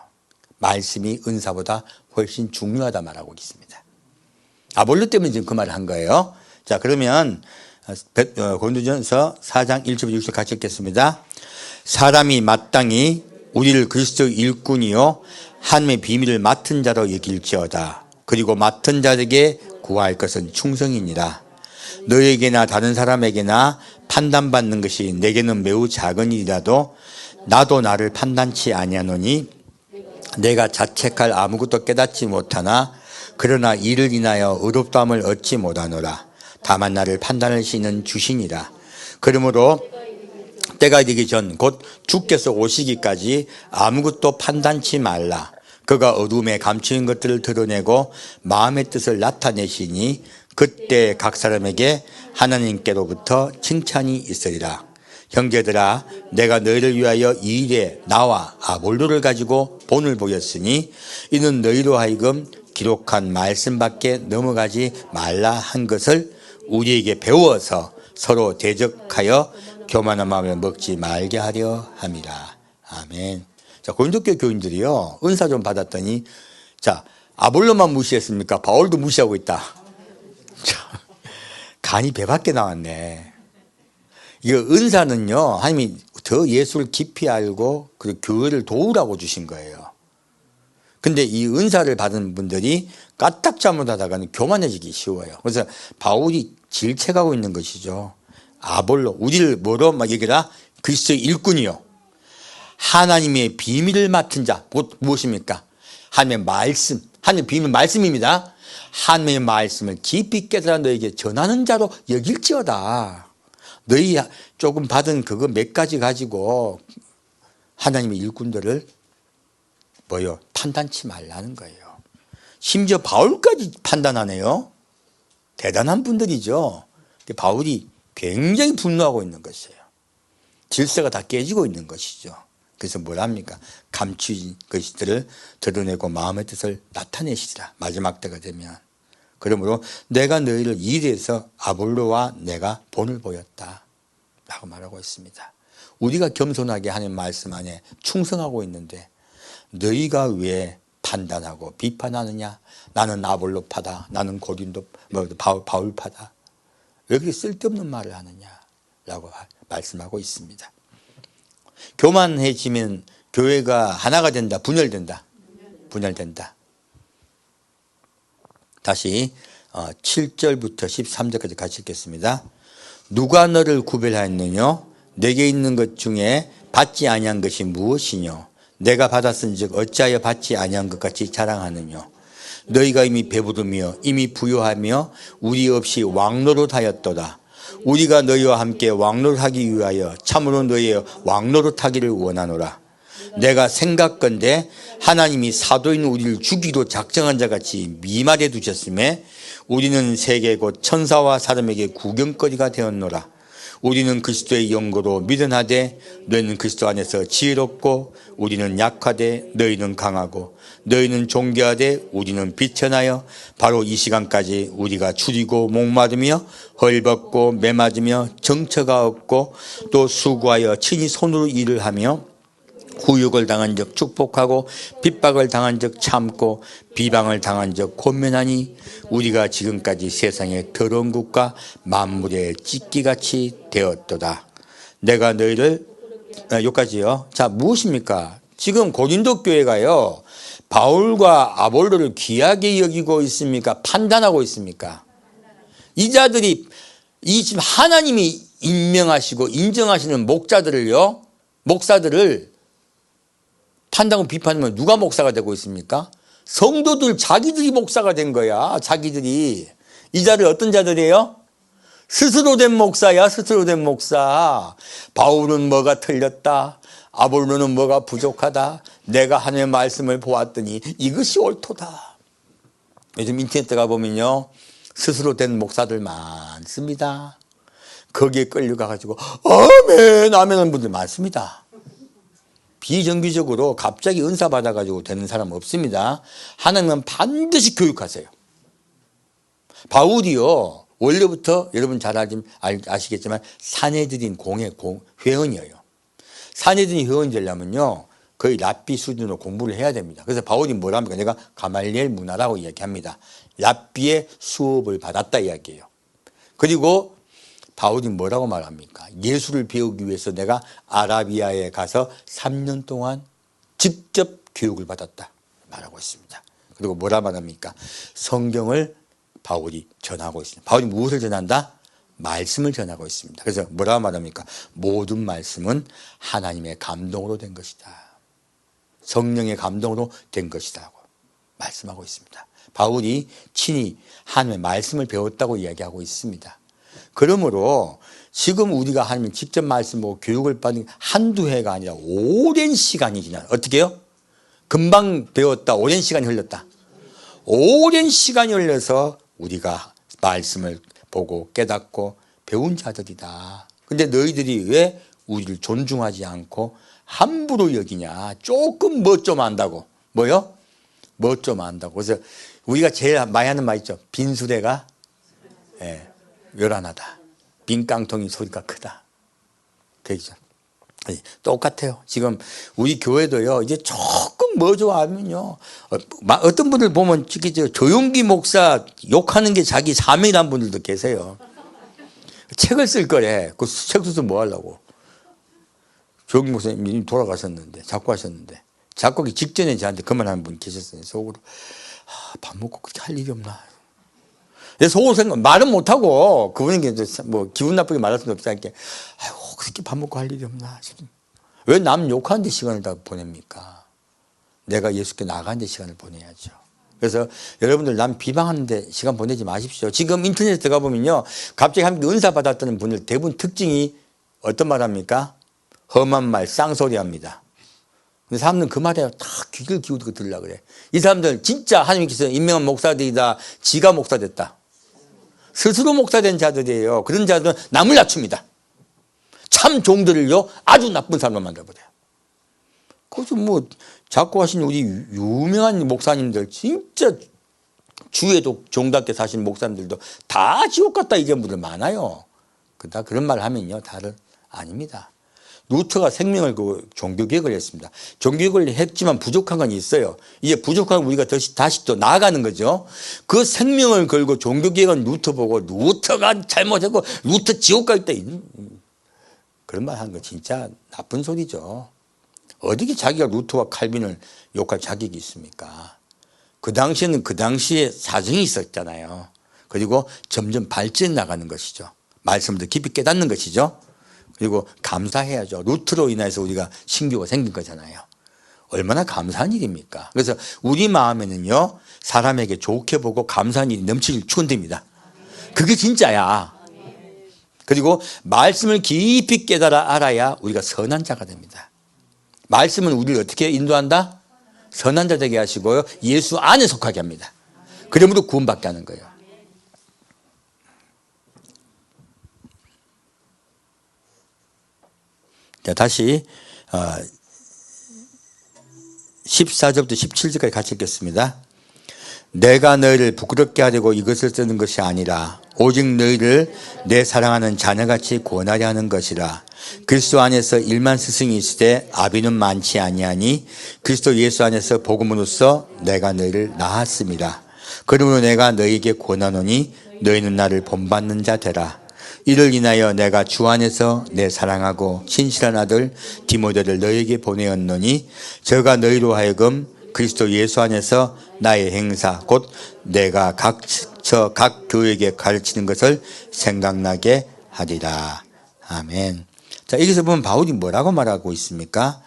말씀이 은사보다 훨씬 중요하다 말하고 있습니다. 아볼로 때문에 지금 그 말을 한 거예요. 자, 그러면 고린도전서 4장 1절부터 6절 같이 읽겠습니다. 사람이 마땅히 우리를 그리스도의 일꾼이요 하나님의 비밀을 맡은 자로 여길지어다. 그리고 맡은 자에게 구할 것은 충성이니라. 너에게나 다른 사람에게나 판단받는 것이 내게는 매우 작은 일이라도 나도 나를 판단치 아니하노니 내가 자책할 아무것도 깨닫지 못하나 그러나 이를 인하여 의롭다함을 얻지 못하노라. 다만 나를 판단할 수 있는 주시니라. 그러므로 때가 되기 전 곧 주께서 오시기까지 아무것도 판단치 말라. 그가 어둠에 감추인 것들을 드러내고 마음의 뜻을 나타내시니 그때 각 사람에게 하나님께로부터 칭찬이 있으리라. 형제들아, 내가 너희를 위하여 이 일에 나와 아볼로를 가지고 본을 보였으니 이는 너희로 하여금 기록한 말씀밖에 넘어가지 말라 한 것을 우리에게 배워서 서로 대적하여 교만한 마음을 먹지 말게 하려 함이라. 아멘. 자, 고린도교 교인들이요, 은사 좀 받았더니, 자, 아볼로만 무시했습니까? 바울도 무시하고 있다. 자, 간이 배밖에 나왔네. 이거 은사는요, 하나님이 더 예수를 깊이 알고 그 교회를 도우라고 주신 거예요. 근데 이 은사를 받은 분들이 까딱 잘못하다가는 교만해지기 쉬워요. 그래서 바울이 질책하고 있는 것이죠. 아볼로, 우리를 뭐로 막 얘기하라? 그리스도의 일꾼이요. 하나님의 비밀을 맡은 자, 무엇입니까? 하나님의 말씀, 하나님의 비밀 말씀입니다. 하나님의 말씀을 깊이 깨달아 너에게 전하는 자로 여길지어다. 너희 조금 받은 그거 몇 가지 가지고 하나님의 일꾼들을 뭐요? 판단치 말라는 거예요. 심지어 바울까지 판단하네요. 대단한 분들이죠. 바울이 굉장히 분노하고 있는 것이에요. 질서가 다 깨지고 있는 것이죠. 그래서 뭘 합니까? 감추인 것들을 드러내고 마음의 뜻을 나타내시리라. 마지막 때가 되면. 그러므로 내가 너희를 이 일에서 아볼로와 내가 본을 보였다 라고 말하고 있습니다. 우리가 겸손하게 하는 말씀 안에 충성하고 있는데 너희가 왜 판단하고 비판하느냐? 나는 아볼로파다. 나는 고린도 바울파다. 왜 그렇게 쓸데없는 말을 하느냐라고 말씀하고 있습니다. 교만해지면 교회가 하나가 된다. 분열된다. 분열된다. 다시 7절부터 13절까지 같이 읽겠습니다. 누가 너를 구별하였느냐? 내게 있는 것 중에 받지 아니한 것이 무엇이뇨? 내가 받았은즉 어찌하여 받지 아니한 것 같이 자랑하느뇨? 너희가 이미 배부르며 이미 부유하며 우리 없이 왕노릇하였도다. 우리가 너희와 함께 왕노릇하기 위하여 참으로 너희의 왕노릇하기를 원하노라. 내가 생각건대 하나님이 사도인 우리를 죽이로 작정한 자같이 미말해 두셨음에 우리는 세계 곧 천사와 사람에게 구경거리가 되었노라. 우리는 그리스도의 영거로 미련하되 너희는 그리스도 안에서 지혜롭고 우리는 약하되 너희는 강하고 너희는 존귀하되 우리는 비천하여 바로 이 시간까지 우리가 줄이고 목마르며 헐벗고 매맞으며 정처가 없고 또 수고하여 친히 손으로 일을 하며 후육을 당한 적 축복하고 핍박을 당한 적 참고 비방을 당한 적 권면하니 우리가 지금까지 세상의 더러운 것과 만물의 찢기같이 되었도다. 내가 너희를 여기까지요. 자, 무엇입니까? 지금 고린도 교회가요, 바울과 아볼로를 귀하게 여기고 있습니까? 판단하고 있습니까? 이 자들이 이 지금 하나님이 임명하시고 인정하시는 목사들을 판단하고 비판하면 누가 목사가 되고 있습니까? 성도들 자기들이 목사가 된 거야. 자기들이. 이 자들 어떤 자들이에요? 스스로 된 목사야. 스스로 된 목사. 바울은 뭐가 틀렸다. 아볼로는 뭐가 부족하다. 내가 하나님의 말씀을 보았더니 이것이 옳도다. 요즘 인터넷에 가보면요, 스스로 된 목사들 많습니다. 거기에 끌려가가지고 아멘 아멘 분들 많습니다. 비정기적으로 갑자기 은사 받아가지고 되는 사람 없습니다. 하나님은 반드시 교육하세요. 바울이요, 원래부터 여러분 잘 아시겠지만 사내들인 회원이에요. 사내들인 회원이 되려면요, 거의 랍비 수준으로 공부를 해야 됩니다. 그래서 바울이 뭐라 합니까? 내가 가말리엘 문화라고 이야기합니다. 랍비의 수업을 받았다 이야기해요. 그리고 바울이 뭐라고 말합니까? 예수를 배우기 위해서 내가 아라비아에 가서 3년 동안 직접 교육을 받았다 말하고 있습니다. 그리고 뭐라 말합니까? 성경을 바울이 전하고 있습니다. 바울이 무엇을 전한다? 말씀을 전하고 있습니다. 그래서 뭐라 말합니까? 모든 말씀은 하나님의 감동으로 된 것이다. 성령의 감동으로 된 것이다 말씀하고 있습니다. 바울이 친히 하나님의 말씀을 배웠다고 이야기하고 있습니다. 그러므로 지금 우리가 하나님 직접 말씀 보고 교육을 받는 한두 해가 아니라 오랜 시간이 지나. 어떻게 해요? 금방 배웠다. 오랜 시간이 흘렀다. 오랜 시간이 흘러서 우리가 말씀을 보고 깨닫고 배운 자들이다. 근데 너희들이 왜 우리를 존중하지 않고 함부로 여기냐. 조금 뭐 좀 안다고. 뭐요? 뭐 좀 안다고. 그래서 우리가 제일 많이 하는 말 있죠. 빈수레가 요란하다. 빈 깡통이 소리가 크다. 되죠. 똑같아요. 지금 우리 교회도요, 이제 조금 뭐 좋아하면요, 어떤 분들 보면 특히 조용기 목사 욕하는 게 자기 사명이라는 분들도 계세요. 책을 쓸 거래. 그 책 써서 뭐 하려고. 조용기 목사님이 돌아가셨는데, 작고하셨는데, 작고하기 직전에 저한테 그만하는 분 계셨어요. 속으로. 밥 먹고 그렇게 할 일이 없나. 속으로 생각, 말은 못하고, 그분에게 뭐, 기분 나쁘게 말할 수는 없으니까, 아이고, 그렇게 밥 먹고 할 일이 없나. 왜 남 욕하는데 시간을 다 보냅니까? 내가 예수께 나가는데 시간을 보내야죠. 그래서 여러분들 남 비방하는데 시간 보내지 마십시오. 지금 인터넷에 들어가 보면요, 갑자기 함께 은사 받았다는 분들 대부분 특징이 어떤 말 합니까? 험한 말, 쌍소리 합니다. 근데 사람들은 그 말에 다 귀를 기울이고 들으려고 그래. 이 사람들 진짜 하나님께서 임명한 목사들이다. 지가 목사 됐다. 스스로 목사된 자들이에요. 그런 자들은 남을 낮춥니다. 참 종들을요, 아주 나쁜 사람으로 만들어버려요. 그래서 뭐 자꾸 하신 우리 유명한 목사님들, 진짜 주에도 종답게 사시는 목사님들도 다 지옥 갔다 이런 분들 많아요. 그런 말 하면요, 다른 아닙니다. 루터가 생명을 그 종교개혁을 했습니다. 종교개혁을 했지만 부족한 건 있어요. 이제 부족한 우리가 다시 또 나아가는 거죠. 그 생명을 걸고 종교개혁은 루터 보고 루터가 잘못했고 루터 지옥 갈 때 그런 말 하는 거 진짜 나쁜 소리죠. 어떻게 자기가 루터와 칼빈을 욕할 자격이 있습니까? 그 당시에는 그 당시에 사정이 있었잖아요. 그리고 점점 발전해 나가는 것이죠. 말씀을 더 깊이 깨닫는 것이죠. 그리고 감사해야죠. 루트로 인해서 우리가 신교가 생긴 거잖아요. 얼마나 감사한 일입니까? 그래서 우리 마음에는요, 사람에게 좋게 보고 감사한 일이 넘칠 추원됩니다. 그게 진짜야. 그리고 말씀을 깊이 깨달아 알아야 우리가 선한 자가 됩니다. 말씀은 우리를 어떻게 인도한다? 선한 자 되게 하시고요, 예수 안에 속하게 합니다. 그러므로 구원받게 하는 거예요. 자, 다시 14절부터 17절까지 같이 읽겠습니다. 내가 너희를 부끄럽게 하려고 이것을 쓰는 것이 아니라 오직 너희를 내 사랑하는 자녀같이 구원하려 하는 것이라. 그리스도 안에서 일만 스승이 있으되 아비는 많지 아니하니 그리스도 예수 안에서 복음으로써 내가 너희를 낳았습니다. 그러므로 내가 너희에게 권하노니 너희는 나를 본받는 자 되라. 이를 인하여 내가 주 안에서 내 사랑하고 신실한 아들 디모데를 너희에게 보내었노니 저가 너희로 하여금 그리스도 예수 안에서 나의 행사 곧 내가 각 교회에게 가르치는 것을 생각나게 하리라. 아멘. 자, 여기서 보면 바울이 뭐라고 말하고 있습니까?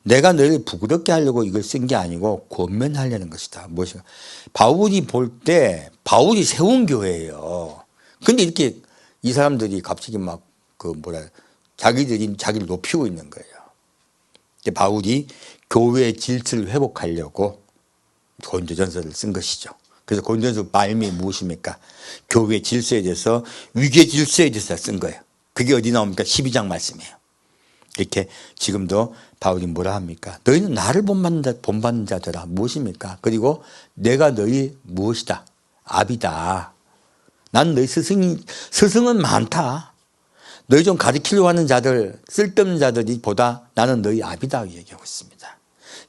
내가 너희를 부끄럽게 하려고 이걸 쓴 게 아니고 권면하려는 것이다. 무엇이? 바울이 볼 때 바울이 세운 교회예요. 근데 이렇게 이 사람들이 갑자기 자기들이 자기를 높이고 있는 거예요. 바울이 교회의 질서를 회복하려고 고린도전서를 쓴 것이죠. 그래서 고린도전서 말미 무엇입니까? 교회의 질서에 대해서, 위계 질서에 대해서 쓴 거예요. 그게 어디 나옵니까? 12장 말씀이에요. 이렇게 지금도 바울이 뭐라 합니까? 너희는 나를 본받는 자들아. 무엇입니까? 그리고 내가 너희 무엇이다? 아비다. 난 너희 스승은 많다. 너희 좀 가르치려고 하는 자들, 쓸데없는 자들이 보다 나는 너희 아비다 얘기하고 있습니다.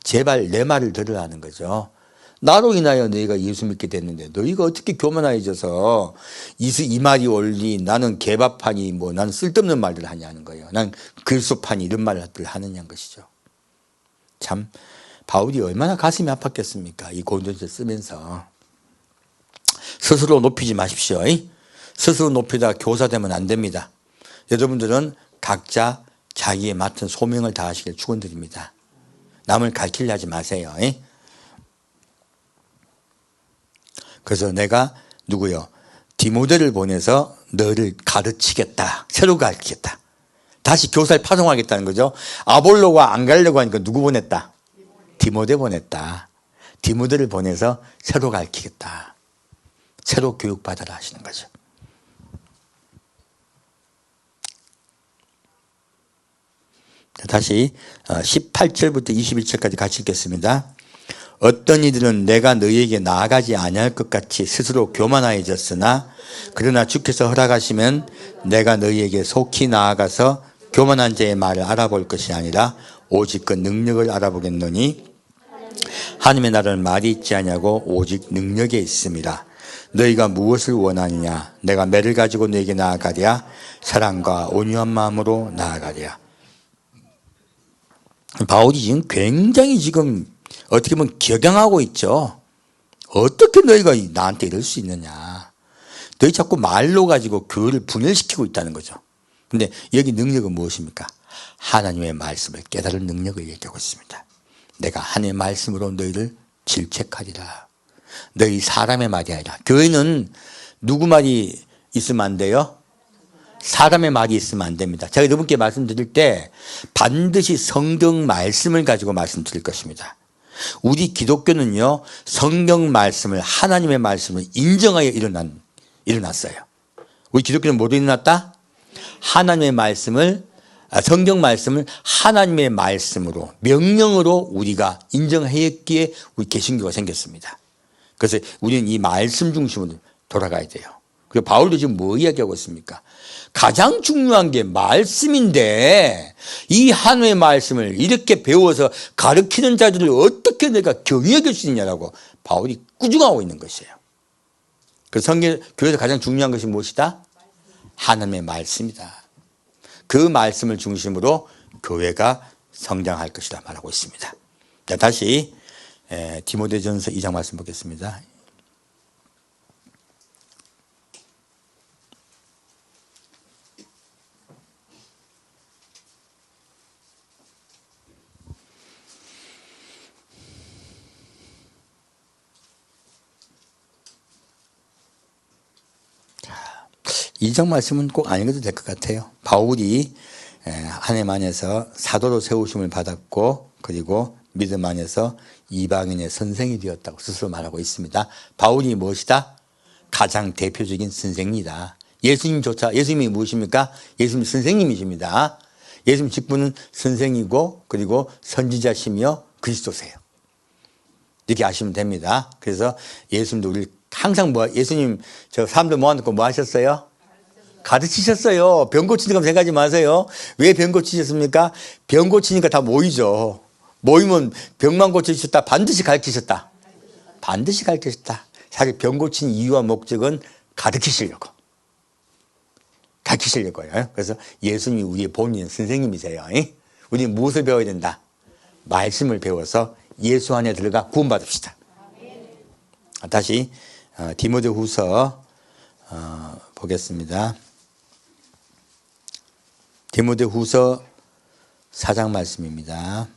제발 내 말을 들으라는 거죠. 나로 인하여 너희가 예수 믿게 됐는데 너희가 어떻게 교만해져서 이 말이 옳니 나는 개밥하니 나는 쓸데없는 말들을 하냐는 거예요. 난 글소파니 이런 말들을 하느냐는 것이죠. 참 바울이 얼마나 가슴이 아팠겠습니까? 이 고린도전서 쓰면서. 스스로 높이지 마십시오. 스스로 높이다 교사되면 안 됩니다. 여러분들은 각자 자기에 맡은 소명을 다하시길 축원드립니다. 남을 가르치려 하지 마세요. 그래서 내가 누구요? 디모데를 보내서 너를 가르치겠다. 새로 가르치겠다. 다시 교사를 파송하겠다는 거죠. 아볼로가 안 가려고 하니까 누구 보냈다? 디모데 보냈다. 디모데를 보내서 새로 가르치겠다. 새로 교육받아라 하시는 거죠. 다시 18절부터 21절까지 같이 읽겠습니다. 어떤 이들은 내가 너희에게 나아가지 아니할 것 같이 스스로 교만하여졌으나 그러나 주께서 허락하시면 내가 너희에게 속히 나아가서 교만한 자의 말을 알아볼 것이 아니라 오직 그 능력을 알아보겠노니 하나님의 나라는 말이 있지 아니하고 오직 능력에 있습니다. 너희가 무엇을 원하느냐? 내가 매를 가지고 너에게 나아가랴? 사랑과 온유한 마음으로 나아가랴? 바울이 지금 어떻게 보면 격양하고 있죠. 어떻게 너희가 나한테 이럴 수 있느냐. 너희 자꾸 말로 가지고 교회를 분열시키고 있다는 거죠. 근데 여기 능력은 무엇입니까? 하나님의 말씀을 깨달은 능력을 얘기하고 있습니다. 내가 하나님의 말씀으로 너희를 질책하리라. 너희 사람의 말이 아니라. 교회는 누구 말이 있으면 안 돼요? 사람의 말이 있으면 안 됩니다. 제가 여러분께 말씀드릴 때 반드시 성경 말씀을 가지고 말씀드릴 것입니다. 우리 기독교는요, 성경 말씀을, 하나님의 말씀을 인정하여 일어났어요. 우리 기독교는 뭐로 일어났다? 하나님의 말씀을, 성경 말씀을 하나님의 말씀으로, 명령으로 우리가 인정했기에 우리 개신교가 생겼습니다. 그래서 우리는 이 말씀 중심으로 돌아가야 돼요. 그리고 바울도 지금 뭐 이야기하고 있습니까? 가장 중요한 게 말씀인데 이 하나님의 말씀을 이렇게 배워서 가르치는 자들을 어떻게 내가 경히 여길 수 있냐라고 바울이 꾸중하고 있는 것이에요. 그래서 교회에서 가장 중요한 것이 무엇이다? 하나님의 말씀이다. 그 말씀을 중심으로 교회가 성장할 것이다 말하고 있습니다. 자, 다시 디모데전서 2장 말씀 보겠습니다. 이 장 말씀은 꼭 안 읽어도 될 것 같아요. 바울이 하나님 안에서 사도로 세우심을 받았고 그리고 믿음 안에서 이방인의 선생이 되었다고 스스로 말하고 있습니다. 바울이 무엇이다? 가장 대표적인 선생이다. 예수님이 무엇입니까? 예수님 선생님이십니다. 예수님 직분은 선생이고 그리고 선지자시며 그리스도세요. 이렇게 아시면 됩니다. 그래서 예수님도 우리 항상 예수님 저 사람들 모아놓고 뭐 하셨어요? 가르치셨어요. 병 고치는 거 생각하지 마세요. 왜 병 고치셨습니까? 병 고치니까 다 모이죠. 모이면 병만 고치셨다. 반드시 가르치셨다. 반드시 가르치셨다. 사실 병 고친 이유와 목적은 가르치시려고. 가르치시려고요. 그래서 예수님이 우리의 본인 선생님이세요. 우리 무엇을 배워야 된다? 말씀을 배워서 예수 안에 들어가 구원받읍시다. 다시 디모데후서 보겠습니다. 디모데후서 4장 말씀입니다.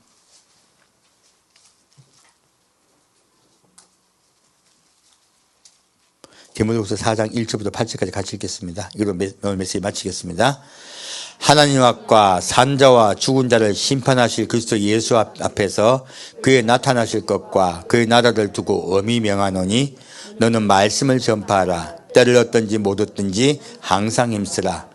디모데후서 4장 1절부터 8절까지 같이 읽겠습니다. 이걸로 오늘 메시지 마치겠습니다. 하나님 앞과 산자와 죽은 자를 심판하실 그리스도 예수 앞에서 그의 나타나실 것과 그의 나라를 두고 엄히 명하노니 너는 말씀을 전파하라. 때를 얻든지 못 얻든지 항상 힘쓰라.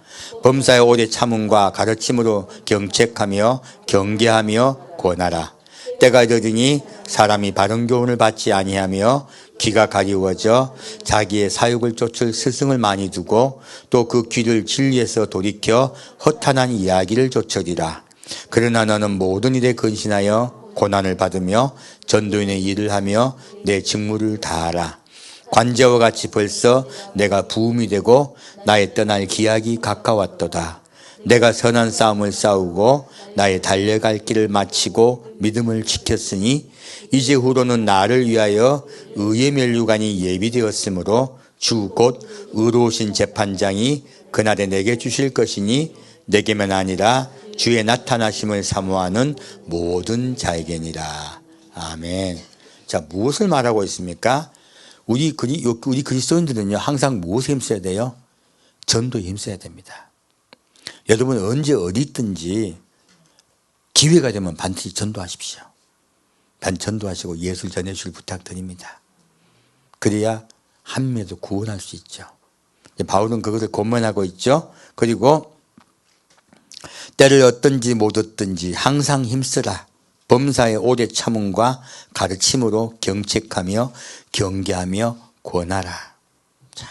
범사의 오래 참음과 가르침으로 경책하며 경계하며 권하라. 때가 이르니 사람이 바른 교훈을 받지 아니하며 귀가 가리워져 자기의 사욕을 쫓을 스승을 많이 두고 또 그 귀를 진리에서 돌이켜 허탄한 이야기를 쫓으리라. 그러나 너는 모든 일에 근신하여 고난을 받으며 전도인의 일을 하며 내 직무를 다하라. 관제와 같이 벌써 내가 부음이 되고 나의 떠날 기약이 가까웠도다. 내가 선한 싸움을 싸우고 나의 달려갈 길을 마치고 믿음을 지켰으니 이제 후로는 나를 위하여 의의 면류관이 예비되었으므로 주 곧 의로우신 재판장이 그날에 내게 주실 것이니 내게만 아니라 주의 나타나심을 사모하는 모든 자에게니라. 아멘. 자, 무엇을 말하고 있습니까? 우리 그리스도인들은요, 항상 무엇에 힘써야 돼요? 전도에 힘써야 됩니다. 여러분 언제 어디 있든지 기회가 되면 반드시 전도하십시오. 전도하시고 예수를 전해주실 부탁드립니다. 그래야 한 명도 구원할 수 있죠. 바울은 그것을 권면하고 있죠. 그리고 때를 얻든지 못 얻든지 항상 힘쓰라. 범사의 오래 참음과 가르침으로 경책하며 경계하며 권하라. 참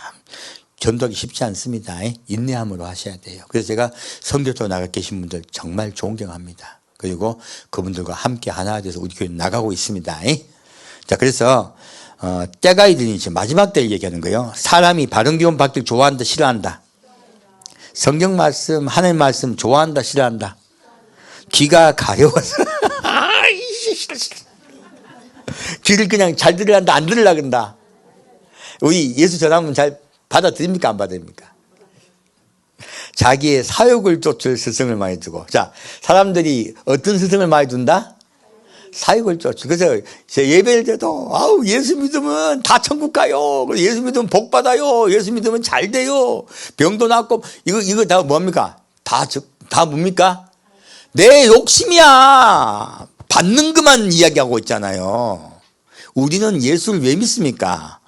전도하기 쉽지 않습니다. 인내함으로 하셔야 돼요. 그래서 제가 선교도 나가 계신 분들 정말 존경합니다. 그리고 그분들과 함께 하나 돼서 우리 교회 나가고 있습니다. 자, 그래서 때가 이르니 지금 마지막 때를 얘기하는 거예요. 사람이 바른 교훈 받길 좋아한다, 싫어한다. 성경 말씀, 하나님 말씀 좋아한다, 싫어한다. 귀가 가려워서 귀를 그냥 잘 들으려 한다, 안 들으려 한다. 우리 예수 전하면 잘 받아들입니까, 안 받아들입니까? 자기의 사욕을 쫓을 스승을 많이 두고. 자, 사람들이 어떤 스승을 많이 둔다? 사욕을 쫓을. 그래서 예배할 때도 아우 예수 믿으면 다 천국 가요. 예수 믿으면 복 받아요. 예수 믿으면 잘 돼요. 병도 낫고. 이거 다 뭡니까? 다 뭡니까? 내 욕심이야. 받는 것만 이야기하고 있잖아요. 우리는 예수를 왜 믿습니까?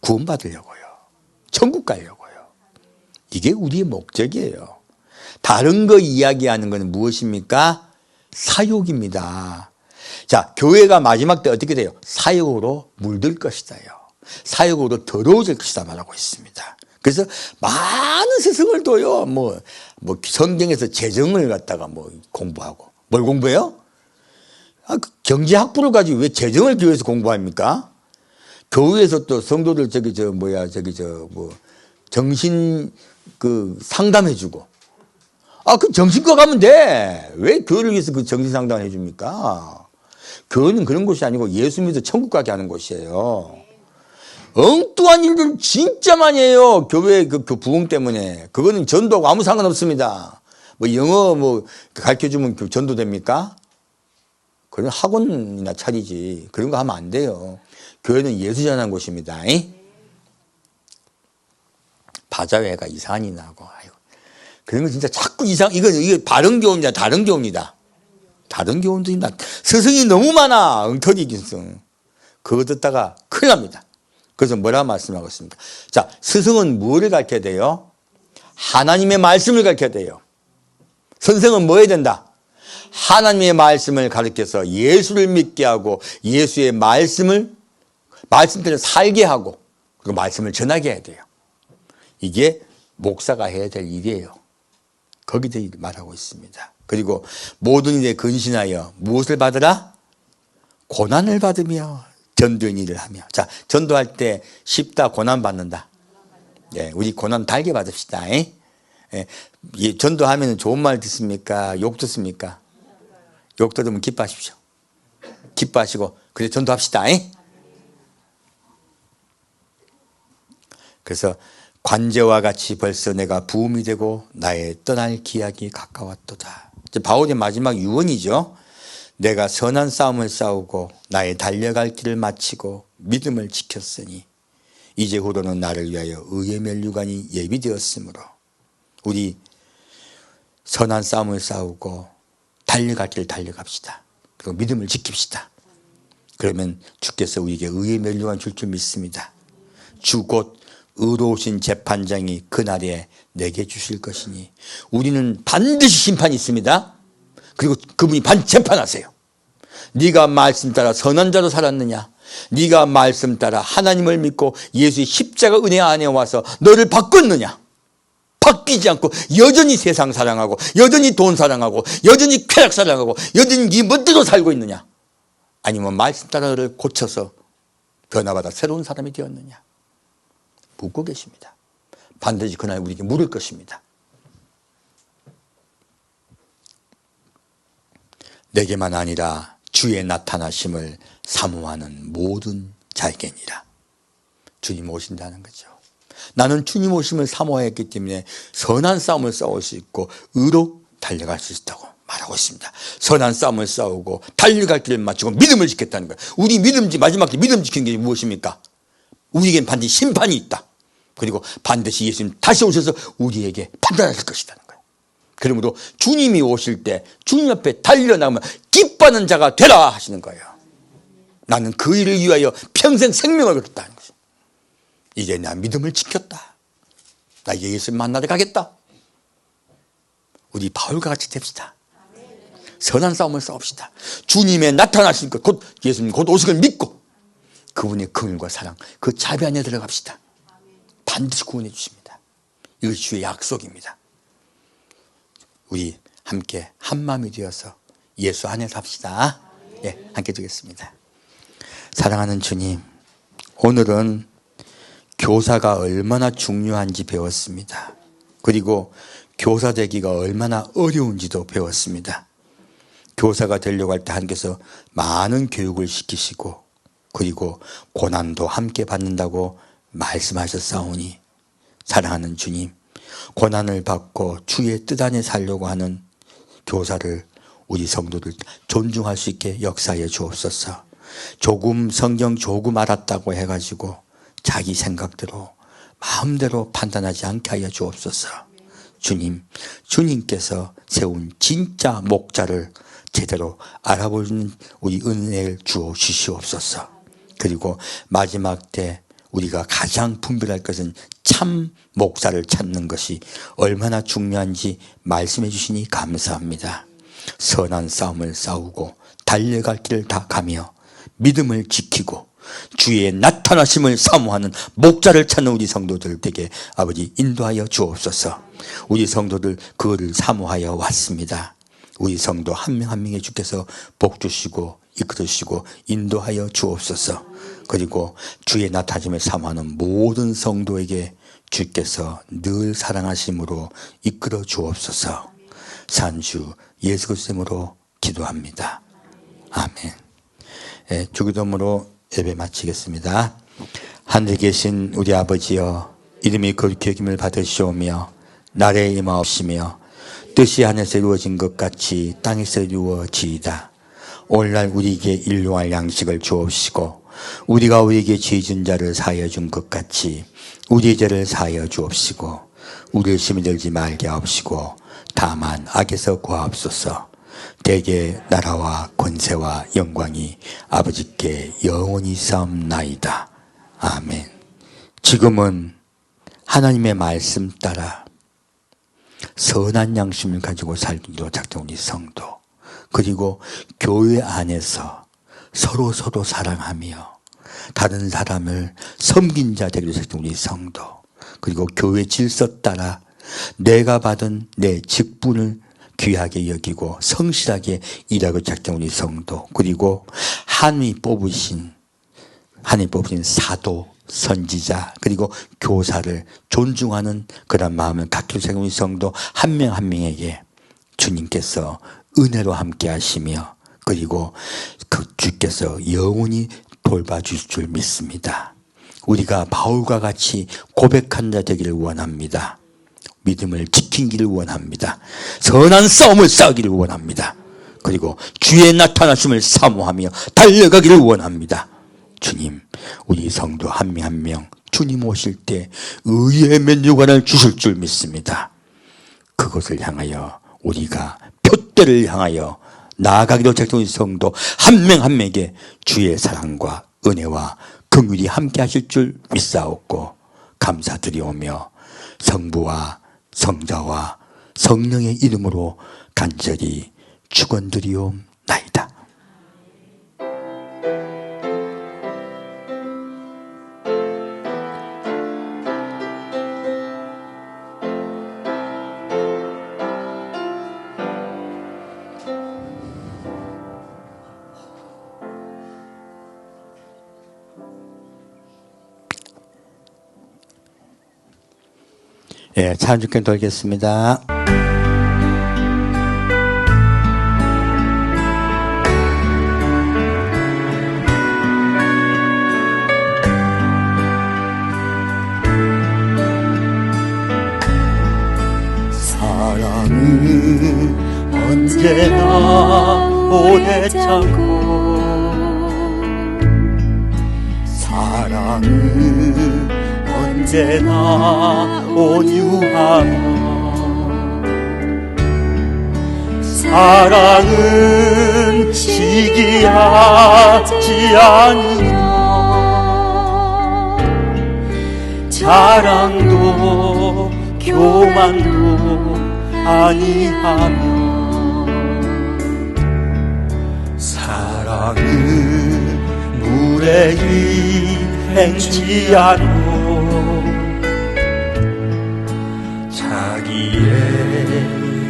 구원받으려고요. 천국 가려고요. 이게 우리의 목적이에요. 다른 거 이야기하는 것은 무엇입니까? 사욕입니다. 자, 교회가 마지막 때 어떻게 돼요? 사욕으로 물들 것이다요. 사욕으로 더러워질 것이다 말하고 있습니다. 그래서 많은 스승을 둬요. 성경에서 재정을 갖다가 공부하고. 뭘 공부해요? 경제학부를 가지고 왜 재정을 교회에서 공부합니까? 교회에서 또 성도들 정신 상담해주고. 그 정신과 가면 돼. 왜 교회를 위해서 그 정신 상담을 해줍니까? 교회는 그런 곳이 아니고 예수 믿어 천국 가게 하는 곳이에요. 엉뚱한 일들 진짜 많이 해요. 교회 그 부흥 때문에. 그거는 전도하고 아무 상관없습니다. 영어 가르쳐주면 전도됩니까? 그런 학원이나 차리지. 그런 거 하면 안 돼요. 교회는 예수 전하는 곳입니다. 바자회가 이상한 일 나고. 그런 거 진짜 자꾸 이게 바른 교훈이냐, 다른 교훈이다. 다른 교훈도 있나. 스승이 너무 많아. 엉터리 스승. 그거 듣다가 큰일 납니다. 그래서 뭐라 말씀하고 있습니다. 자, 스승은 무엇을 가르쳐야 돼요? 하나님의 말씀을 가르쳐야 돼요. 선생은 뭐 해야 된다? 하나님의 말씀을 가르쳐서 예수를 믿게 하고 예수의 말씀대로 살게 하고 그리고 말씀을 전하게 해야 돼요. 이게 목사가 해야 될 일이에요. 거기서 말하고 있습니다. 그리고 모든 일에 근신하여 무엇을 받으라? 고난을 받으며 전도의 일을 하며. 자, 전도할 때 쉽다, 고난 받는다. 예, 우리 고난 달게 받읍시다. 예? 예, 전도하면 좋은 말 듣습니까? 욕 듣습니까? 욕 들으면 기뻐하십시오. 기뻐하시고 그래 전도합시다. 예? 그래서 관제와 같이 벌써 내가 부음이 되고 나의 떠날 기약이 가까웠도다. 바울의 마지막 유언이죠. 내가 선한 싸움을 싸우고 나의 달려갈 길을 마치고 믿음을 지켰으니 이제 후로는 나를 위하여 의의 면류관이 예비되었으므로 우리 선한 싸움을 싸우고 달려갈 길을 달려갑시다. 그리고 믿음을 지킵시다. 그러면 주께서 우리에게 의의 면류관 줄 줄 믿습니다. 주 곧 의로우신 재판장이 그날에 내게 주실 것이니 우리는 반드시 심판이 있습니다. 그리고 그분이 재판하세요. 네가 말씀 따라 선한 자로 살았느냐? 네가 말씀 따라 하나님을 믿고 예수의 십자가 은혜 안에 와서 너를 바꿨느냐? 바뀌지 않고 여전히 세상 사랑하고 여전히 돈 사랑하고 여전히 쾌락 사랑하고 여전히 네 멋대로 살고 있느냐? 아니면 말씀 따라 너를 고쳐서 변화받아 새로운 사람이 되었느냐? 묻고 계십니다. 반드시 그날 우리에게 물을 것입니다. 내게만 아니라 주의 나타나심을 사모하는 모든 자에게니라. 주님 오신다는 거죠. 나는 주님 오심을 사모했기 때문에 선한 싸움을 싸울 수 있고 의로 달려갈 수 있다고 말하고 있습니다. 선한 싸움을 싸우고 달려갈 길을 마치고 믿음을 지켰다는 거예요. 우리 마지막 믿음 지키는 게 무엇입니까? 우리에겐 반드시 심판이 있다. 그리고 반드시 예수님 다시 오셔서 우리에게 판단하실 것이라는 거예요. 그러므로 주님이 오실 때 주님 앞에 달려나가면 기뻐하는 자가 되라 하시는 거예요. 나는 그 일을 위하여 평생 생명을 걸었다는 거죠. 이제 나 믿음을 지켰다. 나 이제 예수님 만나러 가겠다. 우리 바울과 같이 됩시다. 선한 싸움을 싸웁시다. 주님의 나타나신 것, 곧 예수님 곧 오실 걸 믿고 그분의 긍휼과 사랑, 그 자비 안에 들어갑시다. 반드시 구원해 주십니다. 이것이 주의 약속입니다. 우리 함께 한마음이 되어서 예수 안에서 합시다. 예, 함께 두겠습니다. 사랑하는 주님, 오늘은 교사가 얼마나 중요한지 배웠습니다. 그리고 교사 되기가 얼마나 어려운지도 배웠습니다. 교사가 되려고 할 때 하나님께서 많은 교육을 시키시고 그리고 고난도 함께 받는다고 말씀하셨사오니 사랑하는 주님, 고난을 받고 주의 뜻 안에 살려고 하는 교사를 우리 성도들 존중할 수 있게 역사해 주옵소서. 성경 조금 알았다고 해가지고 자기 생각대로 마음대로 판단하지 않게 하여 주옵소서. 주님, 주님께서 세운 진짜 목자를 제대로 알아보는 우리 은혜를 주어 주시옵소서. 그리고 마지막 때 우리가 가장 분별할 것은 참 목사를 찾는 것이 얼마나 중요한지 말씀해 주시니 감사합니다. 선한 싸움을 싸우고 달려갈 길을 다 가며 믿음을 지키고 주의 나타나심을 사모하는 목자를 찾는 우리 성도들 되게 아버지 인도하여 주옵소서. 우리 성도들 그거를 사모하여 왔습니다. 우리 성도 한 명 한 명의 주께서 복 주시고 이끌으시고 인도하여 주옵소서. 그리고 주의 나타나심을 사모하는 모든 성도에게 주께서 늘 사랑하심으로 이끌어 주옵소서. 산주 예수 그리스도로 기도합니다. 아멘. 예, 주기도문으로 예배 마치겠습니다. 하늘에 계신 우리 아버지여, 이름이 거룩히 여김을 받으시오며 날에 임하옵시며 뜻이 하늘에서 이루어진 것 같이 땅에서 이루어지이다. 오늘날 우리에게 일용할 양식을 주옵시고 우리가 우리에게 죄 진 자를 사하여 준 것 같이 우리의 죄를 사하여 주옵시고 우리를 시험에 들지 말게 하옵시고 다만 악에서 구하옵소서. 대개 나라와 권세와 영광이 아버지께 영원히 싸움나이다. 아멘. 지금은 하나님의 말씀 따라 선한 양심을 가지고 살기로 작정 우리 성도, 그리고 교회 안에서 서로 사랑하며 다른 사람을 섬긴 자 되기로 작정 우리 성도, 그리고 교회 질서 따라 내가 받은 내 직분을 귀하게 여기고 성실하게 일하고 작정 우리 성도, 그리고 하나님이 뽑으신 사도, 선지자, 그리고 교사를 존중하는 그런 마음을 갖기로 작정 우리 성도 한 명 한 명에게 주님께서 은혜로 함께 하시며, 그리고 그 주께서 영원히 돌봐주실 줄 믿습니다. 우리가 바울과 같이 고백한 자 되기를 원합니다. 믿음을 지키기를 원합니다. 선한 싸움을 싸우기를 원합니다. 그리고 주의 나타나심을 사모하며 달려가기를 원합니다. 주님, 우리 성도 한 명 한 명 주님 오실 때 의의 면류관을 주실 줄 믿습니다. 그것을 향하여 우리가 표대를 향하여 나아가기로 작정한 성도 한 명 한 명에게 주의 사랑과 은혜와 긍휼이 함께 하실 줄 믿사옵고 감사드리오며 성부와 성자와 성령의 이름으로 간절히 축원드리옵나이다. 예, 찬주께 돌겠습니다. 사랑은 언제나 오래 참고, 사랑은 언제나 온유하며, 사랑은 시기하지 않으며, 자랑도 교만도 아니하며, 사랑은 무례히 행치 않고, 자기의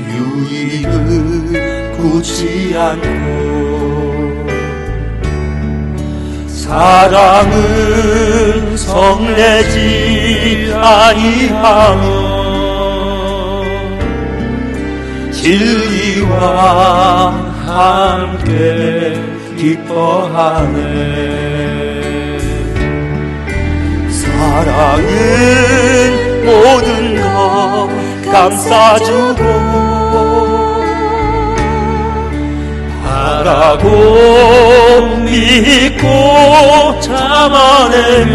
유익을 굳지 않고, 사랑은 성내지 아니하며, 진리와 함께 기뻐하네. 사랑은 모든 것 감싸주고, 바라고 믿고 참아내며,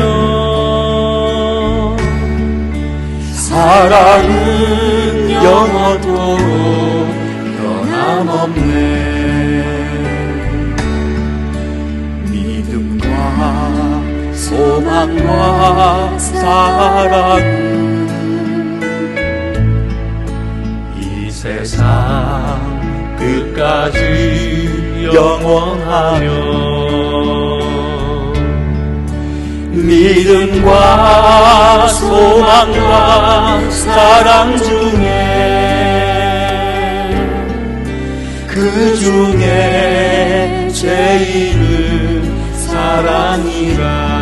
사랑은 영원토록 변함없네. 믿음과 소망과 사랑은 이 세상 끝까지 영원하며, 믿음과 소망과 사랑 중에 그 중에 제일은 사랑이라.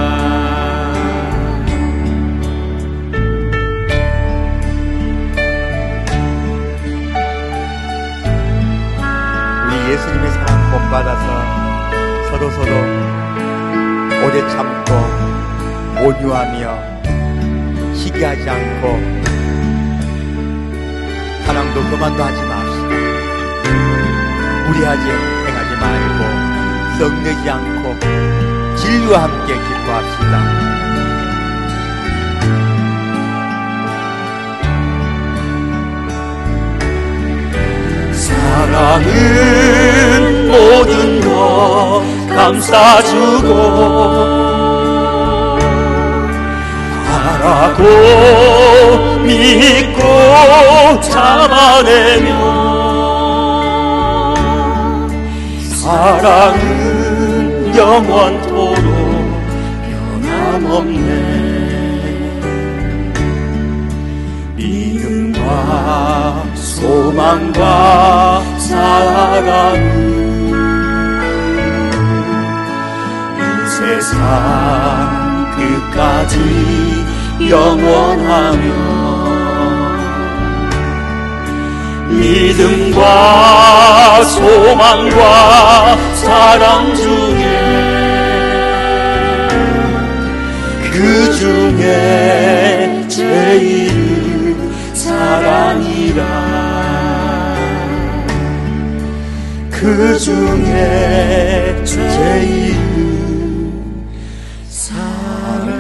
우리 예수님의 사랑 본받아서 서로 오래 참고 온유하며 시기하지 않고 사랑도 그만도 하지 맙시다. 무리하지 행하지 말고 썩내지 않고 진리와 함께 기뻐합시다. 사랑은 모든 것 감싸주고, 나라고 믿고 잡아내며 사랑은 영원토록 변함없네. 믿음과 소망과 사랑은 이 세상 끝까지 영원하며 믿음과 소망과 사랑 중에 그 중에 제일 사랑이라 그 중에 제일 사랑이라.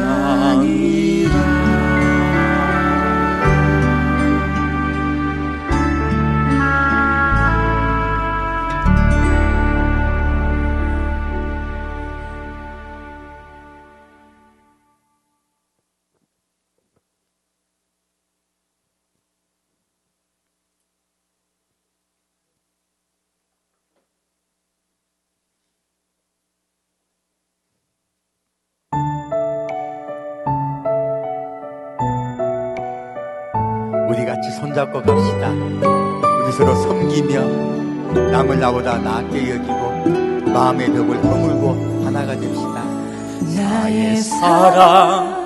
우리 같이 손잡고 갑시다. 우리 서로 섬기며 남을 나보다 낫게 여기고 마음의 벽을 허물고 하나가 됩시다. 나의 사랑하는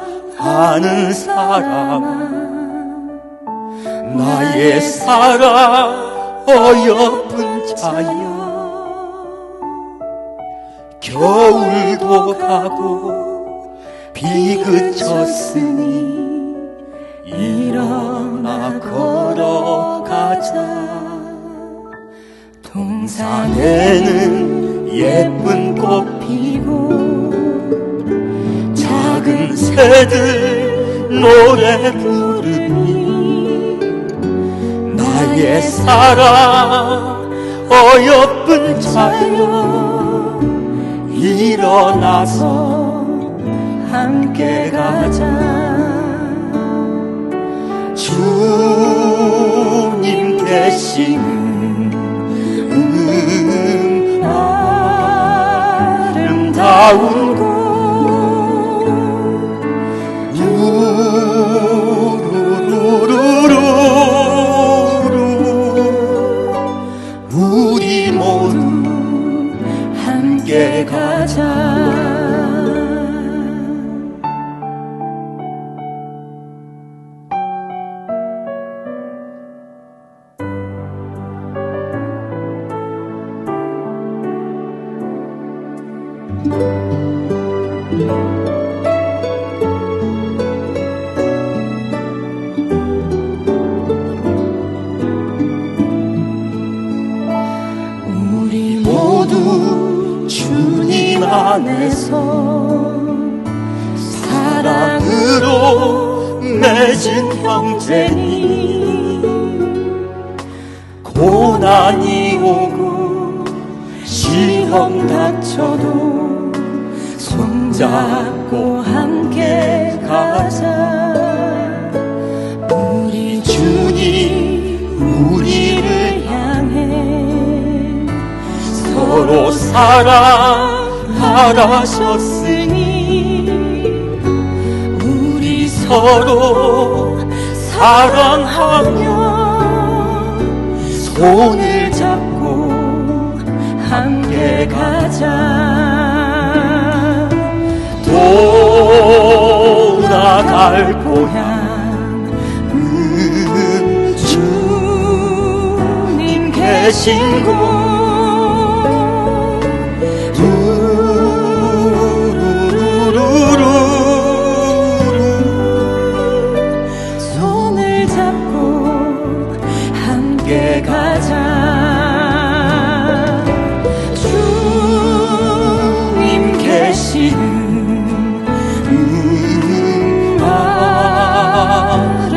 사람, 나의 사랑 어여쁜 자여, 겨울도 가고 비 그쳤으니 일어나 걸어가자. 동산에는 예쁜 꽃 피고 작은 새들 노래 부르니 나의 사랑 어여쁜 자여, 일어나서 함께 가자. 주님 계시는 아름다운 곳, 우리 모두 함께 가자. 우리 모두 주님 안에서 사랑으로 맺은 형제니, 고난이 오고 시험 닥쳐도 손잡고 함께 가자. 우리 주님 우리를 향해 서로 사랑하라셨으니 우리 서로 사랑하며 손을 잡고 함께 가자. 돌아갈 고향 주님 계신 곳, 손을 잡고 함께 가자. 주님 계신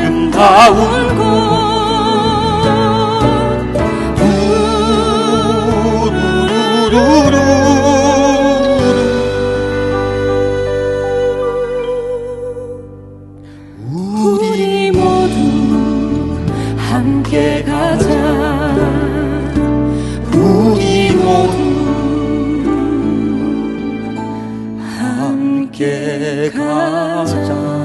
아름다운 곳, 때 가자.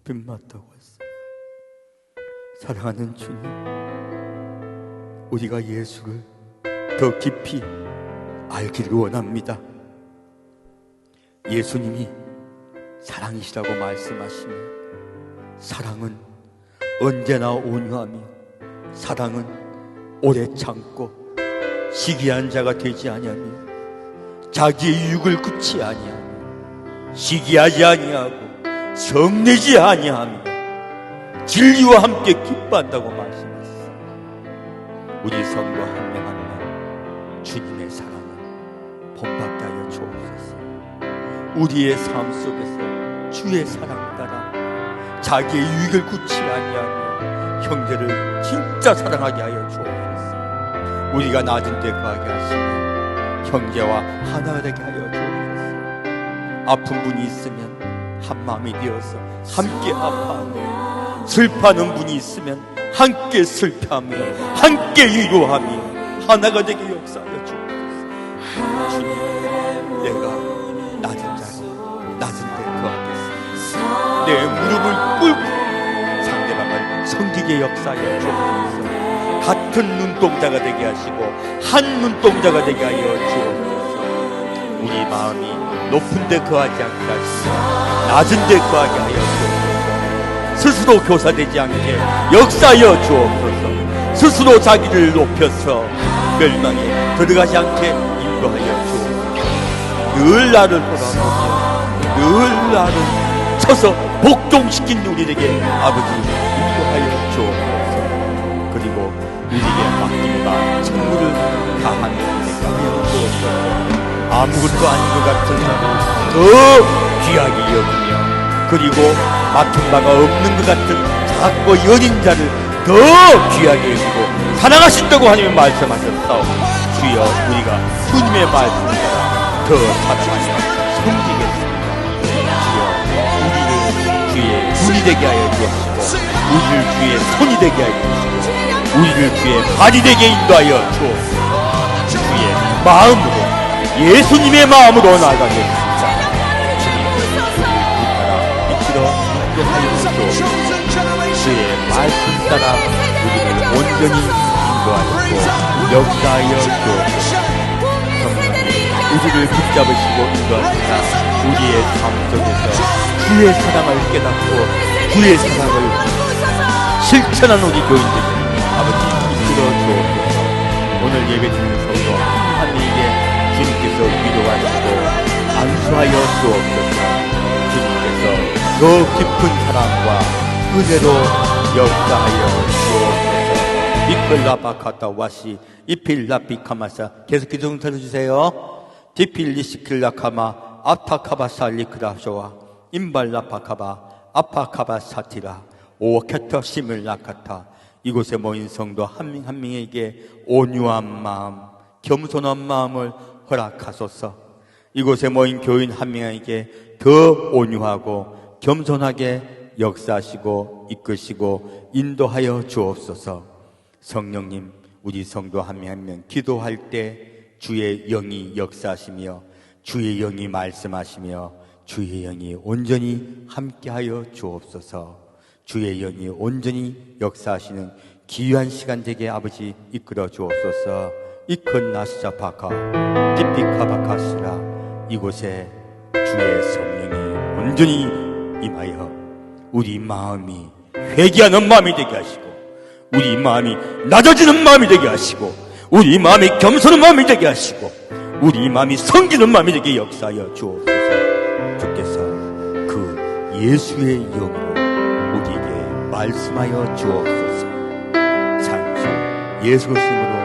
빛맞다고 했어요. 사랑하는 주님, 우리가 예수를 더 깊이 알기를 원합니다. 예수님이 사랑이시라고 말씀하시며, 사랑은 언제나 온유하며, 사랑은 오래 참고 시기한 자가 되지 아니하며, 자기의 유익을 굳지 아니하며, 시기하지 아니하고 성내지 아니하며 진리와 함께 기뻐한다고 말씀하셨어요. 우리 성도 한 명 한 명 주님의 사랑을 본받게 하여 주옵소서. 우리의 삶 속에서 주의 사랑 따라 자기의 유익을 굳지 아니하며 형제를 진짜 사랑하게 하여 주옵소서. 우리가 낮은 데 거하게 하시며 형제와 하나가 되게 하여 주옵소서. 아픈 분이 있으면 한 마음이 되어서 함께 아파하며, 슬퍼하는 분이 있으면 함께 슬퍼하며 함께 위로하며 하나가 되게 역사하여 주옵소서. 주님, 내가 낮은 자리 낮은 데 거하겠습니다. 내 무릎을 꿇고 상대방을 섬기게 역사하여 주옵소서. 같은 눈동자가 되게 하시고 한 눈동자가 되게 하여 주옵소서. 우리 마음이 높은 데 거하지 않게 하시고 낮은 데 거하게 하여 주옵소서. 스스로 교사되지 않게 역사하여 주옵소서. 스스로 자기를 높여서 멸망에 들어가지 않게 인도하여 주옵소서. 늘 나를 돌아보며 늘 나를 쳐서 복종시킨 우리에게 아버지 인도하여 주옵소서. 그리고 우리에게 맡긴 바 책무를 다하는 데가 하여 주옵소서. 아무것도 아닌 것 같은 자를 더 귀하게 여기며, 그리고 맡은 바가 없는 것 같은 작고 여린 자를 더 귀하게 여기고 사랑하신다고 하나님 말씀하셨사오. 주여, 우리가 주님의 말씀을 더 사랑하며 섬기겠습니다. 주여, 우리를 주의 눈이 되게 하여 주옵시고, 우리를 주의 손이 되게 하여 주옵시고, 우리를 주의 발이 되게 인도하여 주옵소서. 주의 마음으로, 예수님의 마음으로 나아가겠습니다. 주의 말씀 따라 우리를 온전히 인도하시고 역사하여 주옵소서. 우리를 붙잡으시고 인도하시다 우리의 삶 속에서 주의 사랑을 깨닫고 주의 사랑을 실천하는 우리 교인들이 아버지 이끌어 주옵소서. 오늘 예배드리는 성도 한 이에게 주님께서 위로하시고 안수하여 주옵소서. 주님께서 더 깊은 사랑과 은혜로 역사하여 주옵소서. 이끌라바카타 와시 이필라비카마사. 계속 기도 좀 들어주세요. 디필리시킬라카마 아타카바살리크라쇼와 임발라파카바 아파카바사티라 오케터 시밀라카타. 이곳에 모인 성도 한 명 한 명에게 온유한 마음, 겸손한 마음을 허락하소서. 이곳에 모인 교인 한 명에게 더 온유하고 겸손하게 역사하시고 이끄시고 인도하여 주옵소서. 성령님, 우리 성도 한 명 한 명 기도할 때 주의 영이 역사하시며 주의 영이 말씀하시며 주의 영이 온전히 함께하여 주옵소서. 주의 영이 온전히 역사하시는 귀한 시간 되게 아버지 이끌어 주옵소서. 이컨나스자파카 디피카바카시라. 이곳에 주의 성령이 온전히 임하여 우리 마음이 회개하는 마음이 되게 하시고, 우리 마음이 낮아지는 마음이 되게 하시고, 우리 마음이 겸손한 마음이 되게 하시고, 우리 마음이 섬기는 마음이 되게 역사하여 주옵소서. 주께서 그 예수의 영으로 우리에게 말씀하여 주옵소서. 찬송 예수 그리스도로